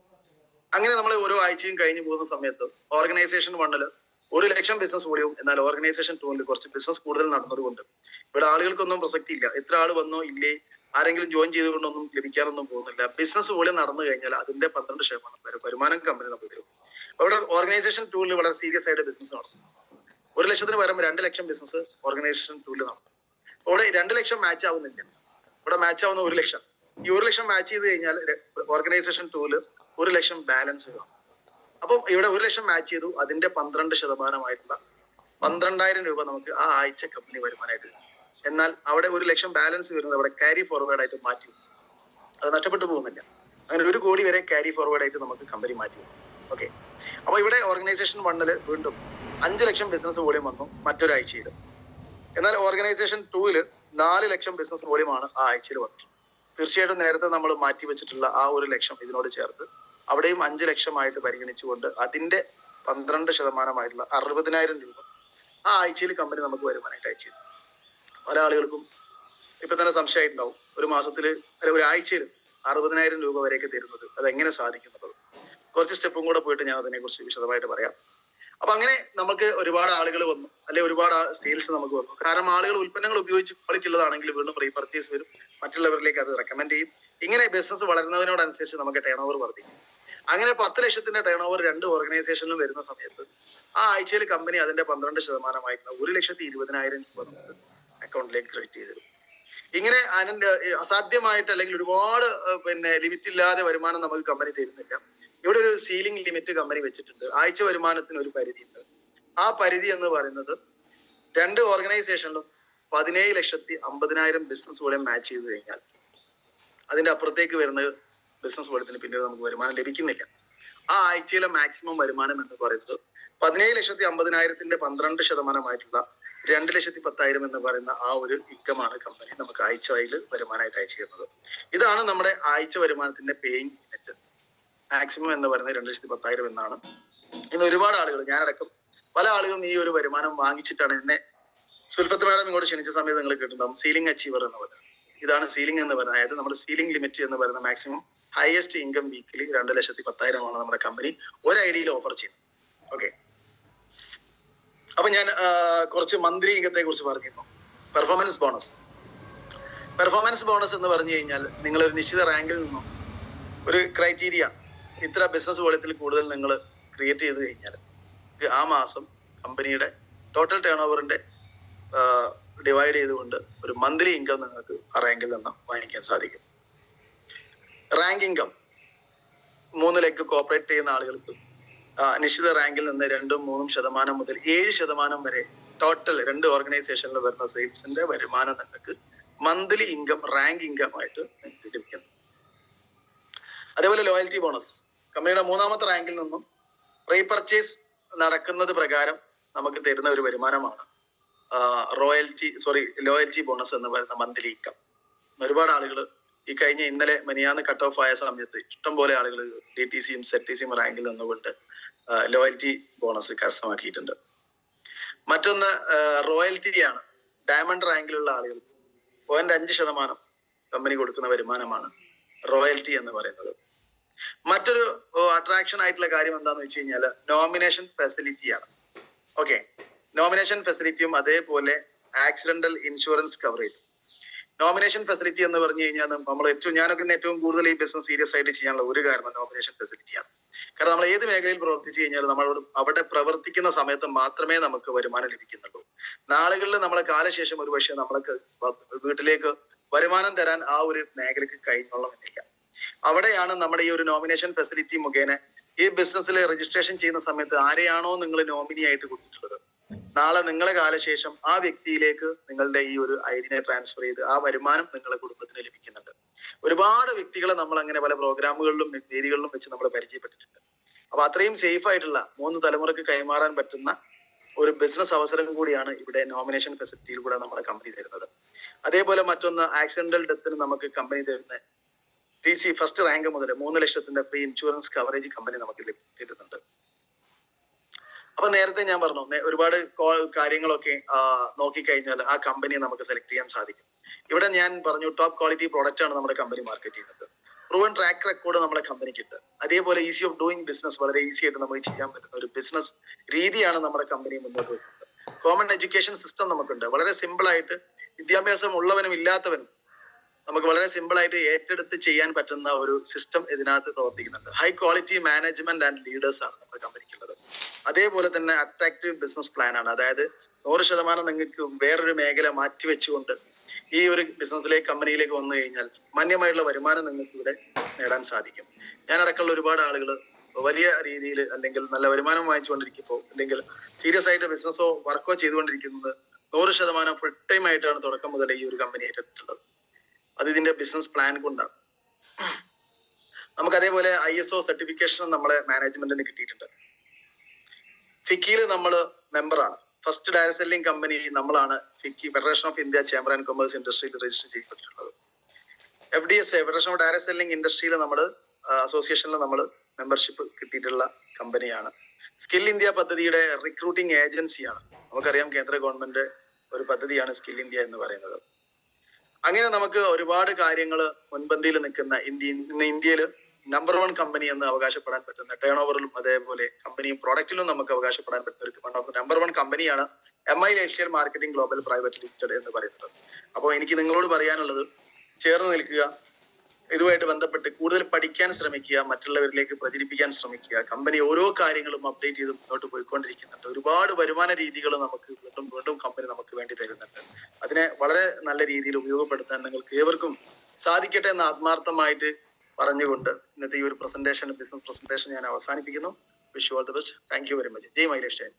അങ്ങനെ നമ്മൾ ഓരോ ആഴ്ചയും കഴിഞ്ഞു പോകുന്ന സമയത്ത് ഓർഗനൈസേഷൻ 1 1,00,000 ബിസിനസ് വോളിയവും എന്നാൽ ഓർഗനൈസേഷൻ 2 കുറച്ച് ബിസിനസ് കൂടുതൽ നടന്നതുകൊണ്ട് ഇവിടെ ആളുകൾക്കൊന്നും പ്രസക്തി ഇല്ല, എത്ര ആൾ വന്നോ ഇല്ലേ, ആരെങ്കിലും ജോയിൻ ചെയ്തുകൊണ്ടൊന്നും ലഭിക്കാനൊന്നും പോകുന്നില്ല. ബിസിനസ് വോളിയം നടന്നു കഴിഞ്ഞാൽ അതിന്റെ 12% വരെ വരുമാനം കമ്പനി നമുക്ക് തരും. അവിടെ ഓർഗനൈസേഷൻ 2 വളരെ സീരിയസ് ആയിട്ട് ബിസിനസ് നടത്തും. 1,00,000 വരുമ്പോൾ 2,00,000 ബിസിനസ് ഓർഗനൈസേഷൻ 2 നടത്തും. അവിടെ 2,00,000 മാച്ച് ആവുന്നില്ല, ഇവിടെ മാച്ച് ആവുന്ന 1,00,000. ഈ 1,00,000 മാച്ച് ചെയ്ത് കഴിഞ്ഞാൽ ഓർഗനൈസേഷൻ 2 1,00,000 ബാലൻസ് വരും. അപ്പം ഇവിടെ 1,00,000 മാച്ച് ചെയ്തു, അതിന്റെ 12% 12,000 രൂപ നമുക്ക് ആ ആഴ്ച കമ്പനി വരുമാനമായിട്ട് തരും. എന്നാൽ അവിടെ 1,00,000 ബാലൻസ് വരുന്നത് അവിടെ ക്യാരി ഫോർവേഡ് ആയിട്ട് മാറ്റി, അത് നഷ്ടപ്പെട്ടു പോകുന്നില്ല. അങ്ങനെ 1 കോടി വരെ ക്യാരി ഫോർവേഡ് ആയിട്ട് നമുക്ക് കമ്പനി മാറ്റി. ഓക്കെ, അപ്പൊ ഇവിടെ ഓർഗനൈസേഷൻ 1 വീണ്ടും 5,00,000 ബിസിനസ് വോളിയം വന്നു മറ്റൊരാഴ്ചയിൽ. എന്നാൽ ഓർഗനൈസേഷൻ 2 4,00,000 ബിസിനസ് വോളിയമാണ് ആ ആഴ്ചയിൽ വന്നത്. തീർച്ചയായിട്ടും നേരത്തെ നമ്മൾ മാറ്റി വെച്ചിട്ടുള്ള ആ 1,00,000 ഇതിനോട് ചേർത്ത് അവിടെയും 5,00,000 ആയിട്ട് പരിഗണിച്ചുകൊണ്ട് അതിന്റെ 12% 60,000 രൂപ ആ ആഴ്ചയിൽ കമ്പനി നമുക്ക് വരുമാനമായിട്ട് അയച്ചു തരും. പല ആളുകൾക്കും ഇപ്പൊ തന്നെ സംശയമായിട്ടുണ്ടാവും, ഒരു മാസത്തിൽ അല്ലെ ഒരു ആഴ്ചയിൽ 60,000 രൂപ വരെയൊക്കെ തരുന്നത് അതെങ്ങനെ സാധിക്കുന്നത്. കുറച്ച് സ്റ്റെപ്പും കൂടെ പോയിട്ട് ഞാൻ അതിനെ കുറിച്ച് വിശദമായിട്ട് പറയാം. അപ്പൊ അങ്ങനെ നമുക്ക് ഒരുപാട് ആളുകൾ വന്നു, അല്ലെ ഒരുപാട് സെയിൽസ് നമുക്ക് വന്നു. കാരണം ആളുകൾ ഉൽപ്പന്നങ്ങൾ ഉപയോഗിച്ച് ക്വാളിറ്റി ഉള്ളതാണെങ്കിൽ വീണ്ടും റീപർച്ചേസ് വരും, മറ്റുള്ളവരിലേക്ക് അത് റെക്കമെൻഡ് ചെയ്യും. ഇങ്ങനെ ബിസിനസ് വളരുന്നതിനോടനുസരിച്ച് നമുക്ക് ടേൺ ഓവർ വർദ്ധിക്കും. അങ്ങനെ 10,00,000 ടേൺ ഓവർ 2 ഓർഗനൈസേഷനിലും വരുന്ന സമയത്ത് ആ ആഴ്ചയിൽ കമ്പനി അതിന്റെ 12% 1,20,000 രൂപ നമുക്ക് അക്കൗണ്ടിലേക്ക് ക്രെഡിറ്റ് ചെയ്ത് തരും. ഇങ്ങനെ അതിന്റെ അസാധ്യമായിട്ട് അല്ലെങ്കിൽ ഒരുപാട് ലിമിറ്റ് ഇല്ലാതെ വരുമാനം നമുക്ക് കമ്പനി തരുന്നില്ല. ഇവിടെ ഒരു സീലിംഗ് ലിമിറ്റ് കമ്പനി വെച്ചിട്ടുണ്ട്. ആഴ്ച വരുമാനത്തിന് ഒരു പരിധി ഉണ്ട്. ആ പരിധി എന്ന് പറയുന്നത് 2 ഓർഗനൈസേഷനിലും 17,50,000 ബിസിനസ് വോളിയം മാച്ച് ചെയ്ത് കഴിഞ്ഞാൽ അതിന്റെ അപ്പുറത്തേക്ക് വരുന്ന ബിസിനസ് വോളിയത്തിന് പിന്നീട് നമുക്ക് വരുമാനം ലഭിക്കുന്നില്ല. ആ ആഴ്ചയിലെ മാക്സിമം വരുമാനം എന്ന് പറയുന്നത് 17,50,000 12% 2,10,000 എന്ന് പറയുന്ന ആ ഒരു ഇൻകമാണ് കമ്പനി നമുക്ക് ആഴ്ചയിൽ വരുമാനമായിട്ട് അയച്ചു തരുന്നത്. ഇതാണ് നമ്മുടെ ആഴ്ച വരുമാനത്തിന്റെ പേയിങ് ലിമിറ്റ്. മാക്സിമം എന്ന് പറയുന്നത് 2,10,000 എന്നാണ്. ഇന്ന് ഒരുപാട് ആളുകൾ, ഞാനടക്കം പല ആളുകളും ഈ ഒരു വരുമാനം വാങ്ങിച്ചിട്ടാണ് എന്നെ സുൽഫത്ത് മാഡം ഇങ്ങോട്ട് ക്ഷണിച്ച സമയത്ത് നിങ്ങൾ കേട്ടിട്ടുണ്ടാവും സീലിംഗ് അച്ചീവർ എന്ന് പറയുന്നത്. ഇതാണ് സീലിംഗ് എന്ന് പറയുന്നത്. അതായത് നമ്മുടെ സീലിംഗ് ലിമിറ്റ് എന്ന് പറയുന്ന മാക്സിമം ഹയസ്റ്റ് ഇൻകം വീക്കിലി 2,10,000 നമ്മുടെ കമ്പനി ഒരു ഐഡിയയിൽ ഓഫർ ചെയ്യുന്നത്. ഓക്കെ, അപ്പൊ ഞാൻ കുറച്ച് മന്ത്ലി ഇൻകത്തെ കുറിച്ച് പറഞ്ഞിരുന്നു. Performance bonus. പെർഫോമൻസ് ബോണസ് എന്ന് പറഞ്ഞു കഴിഞ്ഞാൽ നിങ്ങൾ ഒരു നിശ്ചിത റാങ്കിൽ നിന്നും ഒരു ക്രൈറ്റീരിയ ഇത്ര ബിസിനസ് വോളിയത്തിൽ കൂടുതൽ നിങ്ങൾ ക്രിയേറ്റ് ചെയ്ത് കഴിഞ്ഞാൽ ആ മാസം കമ്പനിയുടെ ടോട്ടൽ ടേൺ ഓവറിന്റെ ഡിവൈഡ് ചെയ്തുകൊണ്ട് ഒരു മന്ത്ലി ഇൻകം നിങ്ങൾക്ക് ആ റാങ്കിൽ നിന്ന് വാങ്ങിക്കാൻ സാധിക്കും. റാങ്ക് ഇൻകം 3 ലേക്ക് കോപ്പറേറ്റ് ചെയ്യുന്ന ആളുകൾക്ക് നിശ്ചിത റാങ്കിൽ നിന്ന് 2-3% മുതൽ 7% വരെ ടോട്ടൽ 2 ഓർഗനൈസേഷനിൽ വരുന്ന സെയിൽസിന്റെ വരുമാനം നിങ്ങൾക്ക് മന്ത്ലി ഇൻകം റാങ്ക് ഇൻകം ആയിട്ട് നിങ്ങൾക്ക് ലഭിക്കുന്നു. അതേപോലെ ലോയൽറ്റി ബോണസ് കമ്പനിയുടെ 3ാമത്തെ റാങ്കിൽ നിന്നും റീപർച്ചേസ് നടക്കുന്നത് പ്രകാരം നമുക്ക് തരുന്ന ഒരു വരുമാനമാണ് ലോയൽറ്റി ബോണസ് എന്ന് പറയുന്ന മന്ത്ലി ഇൻകം. ഒരുപാട് ആളുകൾ ഈ കഴിഞ്ഞ ഇന്നലെ മിനിയാന്ന് കട്ട് ഓഫ് ആയ സമയത്ത് ഇഷ്ടംപോലെ ആളുകൾ DTCയും ZTCയും റാങ്കിൽ നിന്നുകൊണ്ട് ലോയൽറ്റി ബോണസ് കരസ്ഥമാക്കിയിട്ടുണ്ട്. മറ്റൊന്ന് റോയൽറ്റിയാണ്. ഡയമണ്ട് റാങ്കിലുള്ള ആളുകൾ 0.5% കമ്പനി കൊടുക്കുന്ന വരുമാനമാണ് റോയൽറ്റി എന്ന് പറയുന്നത്. മറ്റൊരു അട്രാക്ഷൻ ആയിട്ടുള്ള കാര്യം എന്താന്ന് വെച്ച് കഴിഞ്ഞാൽ നോമിനേഷൻ ഫെസിലിറ്റിയാണ്. ഓക്കെ, നോമിനേഷൻ ഫെസിലിറ്റിയും അതേപോലെ accidental insurance coverage. Nomination facility എന്ന് പറഞ്ഞു കഴിഞ്ഞാൽ ഞാനൊക്കെ ഏറ്റവും കൂടുതൽ ഈ ബിസിനസ് സീരിയസ് ആയിട്ട് ചെയ്യാനുള്ള ഒരു കാരണം നോമിനേഷൻ ഫെസിലിറ്റിയാണ്. കാരണം നമ്മൾ ഏത് മേഖലയിൽ പ്രവർത്തിച്ചു കഴിഞ്ഞാലും നമ്മളോട് അവിടെ പ്രവർത്തിക്കുന്ന സമയത്ത് മാത്രമേ നമുക്ക് വരുമാനം ലഭിക്കുന്നുള്ളൂ. നാളുകളിൽ നമ്മളെ കാലശേഷം ഒരു പക്ഷേ നമ്മൾക്ക് വീട്ടിലേക്ക് വരുമാനം തരാൻ ആ ഒരു മേഖലക്ക് കഴിഞ്ഞോളണമെന്നില്ല. അവിടെയാണ് നമ്മുടെ ഈ ഒരു നോമിനേഷൻ ഫെസിലിറ്റി മുഖേന ഈ ബിസിനസ്സിൽ രജിസ്ട്രേഷൻ ചെയ്യുന്ന സമയത്ത് ആരെയാണോ നിങ്ങൾ നോമിനി ആയിട്ട് കൊടുത്തിട്ടുള്ളത്, നാളെ നിങ്ങളെ കാലശേഷം ആ വ്യക്തിയിലേക്ക് നിങ്ങളുടെ ഈ ഒരു ഐഡിനെ ട്രാൻസ്ഫർ ചെയ്ത് ആ വരുമാനം നിങ്ങളുടെ കുടുംബത്തിന് ലഭിക്കുന്നുണ്ട്. ഒരുപാട് വ്യക്തികളെ നമ്മൾ അങ്ങനെ പല പ്രോഗ്രാമുകളിലും വേദികളിലും വെച്ച് നമ്മൾ പരിചയപ്പെട്ടിട്ടുണ്ട്. അപ്പൊ അത്രയും സേഫ് ആയിട്ടുള്ള 3 തലമുറക്ക് കൈമാറാൻ പറ്റുന്ന ഒരു ബിസിനസ് അവസരം കൂടിയാണ് ഇവിടെ നോമിനേഷൻ ഫെസിലിറ്റിയിൽ കൂടെ നമ്മുടെ കമ്പനി തരുന്നത്. അതേപോലെ മറ്റൊന്ന്, ആക്സിഡന്റൽ ഡെത്തിന് നമുക്ക് കമ്പനി തരുന്ന TC ഫസ്റ്റ് റാങ്ക് മുതൽ 3 ലക്ഷത്തിന്റെ ഫ്രീ ഇൻഷുറൻസ് കവറേജ് കമ്പനി നമുക്ക് തരുന്നുണ്ട്. അപ്പൊ നേരത്തെ ഞാൻ പറഞ്ഞു, ഒരുപാട് കാര്യങ്ങളൊക്കെ നോക്കിക്കഴിഞ്ഞാൽ ആ കമ്പനിയെ നമുക്ക് സെലക്ട് ചെയ്യാൻ സാധിക്കും. ഇവിടെ ഞാൻ പറഞ്ഞു ടോപ്പ് ക്വാളിറ്റി പ്രോഡക്റ്റ് ആണ് നമ്മുടെ കമ്പനി മാർക്കറ്റ് ചെയ്യുന്നത്. പ്രൂവൻ ട്രാക്ക് റെക്കോർഡ് നമ്മുടെ കമ്പനിക്കുണ്ട്. അതേപോലെ ഈസി ഓഫ് ഡൂയിങ് ബിസിനസ്, വളരെ ഈസി ആയിട്ട് നമുക്ക് ചെയ്യാൻ പറ്റുന്ന ഒരു ബിസിനസ് രീതിയാണ് നമ്മുടെ കമ്പനി മുന്നോട്ട് വെക്കുന്നത്. കോമൺ എഡ്യൂക്കേഷൻ സിസ്റ്റം നമുക്കുണ്ട്. വളരെ സിമ്പിൾ ആയിട്ട് വിദ്യാഭ്യാസം ഉള്ളവനും ഇല്ലാത്തവനും നമുക്ക് വളരെ സിമ്പിൾ ആയിട്ട് ഏറ്റെടുത്ത് ചെയ്യാൻ പറ്റുന്ന ഒരു സിസ്റ്റം ഇതിനകത്ത് പ്രവർത്തിക്കുന്നുണ്ട്. High quality management and leaders ആണ് നമ്മുടെ കമ്പനിക്കുള്ളത്. അതേപോലെ തന്നെ അട്രാക്റ്റീവ് ബിസിനസ് പ്ലാൻ ആണ്. അതായത് 100% നിങ്ങൾക്ക് വേറൊരു മേഖല മാറ്റി വെച്ചുകൊണ്ട് ഈ ഒരു ബിസിനസ്സിലേക്ക് കമ്പനിയിലേക്ക് വന്നു കഴിഞ്ഞാൽ മാന്യമായിട്ടുള്ള വരുമാനം നിങ്ങൾക്ക് ഇവിടെ നേടാൻ സാധിക്കും. ഞാൻ അടക്കമുള്ള ഒരുപാട് ആളുകൾ വലിയ രീതിയിൽ അല്ലെങ്കിൽ നല്ല വരുമാനം വാങ്ങിച്ചുകൊണ്ടിരിക്കുമ്പോൾ അല്ലെങ്കിൽ സീരിയസ് ആയിട്ട് ബിസിനസ്സോ വർക്കോ ചെയ്തുകൊണ്ടിരിക്കുന്നത് 100% ഫുൾ ടൈം ആയിട്ടാണ് തുടക്കം മുതൽ ഈ ഒരു കമ്പനി ഏറ്റെടുത്തിട്ടുള്ളത്. അത് ഇതിന്റെ ബിസിനസ് പ്ലാൻ കൊണ്ടാണ്. നമുക്ക് അതേപോലെ ISO സർട്ടിഫിക്കേഷൻ നമ്മളെ മാനേജ്മെന്റിന് കിട്ടിയിട്ടുണ്ട്. ഫിക്കിയിൽ നമ്മൾ മെമ്പറാണ്. ഫസ്റ്റ് ഡയറക്ട് സെല്ലിംഗ് കമ്പനി നമ്മളാണ്. FICCI federation of India chamber and commerce ഇൻഡസ്ട്രിയിൽ രജിസ്റ്റർ ചെയ്തിട്ടുള്ളത്. FDSA federation of direct selling ഇൻഡസ്ട്രിയിൽ നമ്മൾ അസോസിയേഷനിൽ നമ്മൾ മെമ്പർഷിപ്പ് കിട്ടിയിട്ടുള്ള കമ്പനിയാണ്. സ്കിൽ ഇന്ത്യ പദ്ധതിയുടെ റിക്രൂട്ടിംഗ് ഏജൻസിയാണ്. നമുക്കറിയാം കേന്ദ്ര ഗവൺമെന്റ് ഒരു പദ്ധതിയാണ് സ്കിൽ ഇന്ത്യ എന്ന് പറയുന്നത്. അങ്ങനെ നമുക്ക് ഒരുപാട് കാര്യങ്ങൾ മുൻപന്തിയിൽ നിൽക്കുന്ന ഇന്ത്യയിൽ നമ്പർ 1 കമ്പനി എന്ന് അവകാശപ്പെടാൻ പറ്റുന്ന, ടേൺ ഓവറിലും അതേപോലെ കമ്പനിയും പ്രോഡക്റ്റിലും നമുക്ക് അവകാശപ്പെടാൻ പറ്റുന്ന ഒരു നമ്പർ 1 കമ്പനിയാണ് MI lifestyle marketing global private limited എന്ന് പറയുന്നത്. അപ്പോൾ എനിക്ക് നിങ്ങളോട് പറയാനുള്ളത്, ചേർന്ന് നിൽക്കുക, ഇതുമായിട്ട് ബന്ധപ്പെട്ട് കൂടുതൽ പഠിക്കാൻ ശ്രമിക്കുക, മറ്റുള്ളവരിലേക്ക് പ്രചരിപ്പിക്കാൻ ശ്രമിക്കുക. കമ്പനി ഓരോ കാര്യങ്ങളും അപ്ഡേറ്റ് ചെയ്ത് മുന്നോട്ട് പോയിക്കൊണ്ടിരിക്കുന്നുണ്ട്. ഒരുപാട് വരുമാന രീതികൾ നമുക്ക് വീണ്ടും കമ്പനി നമുക്ക് വേണ്ടി തരുന്നുണ്ട്. അതിനെ വളരെ നല്ല രീതിയിൽ ഉപയോഗപ്പെടുത്താൻ നിങ്ങൾക്ക് ഏവർക്കും സാധിക്കട്ടെ എന്ന് ആത്മാർത്ഥമായിട്ട് പറഞ്ഞുകൊണ്ട് ഇന്നത്തെ ഈ ഒരു ബിസിനസ് പ്രസന്റേഷൻ ഞാൻ അവസാനിപ്പിക്കുന്നു. Wish you all the best. Thank you very much. ജയ് മൈ ലൈഫ്സ്റ്റൈൽ.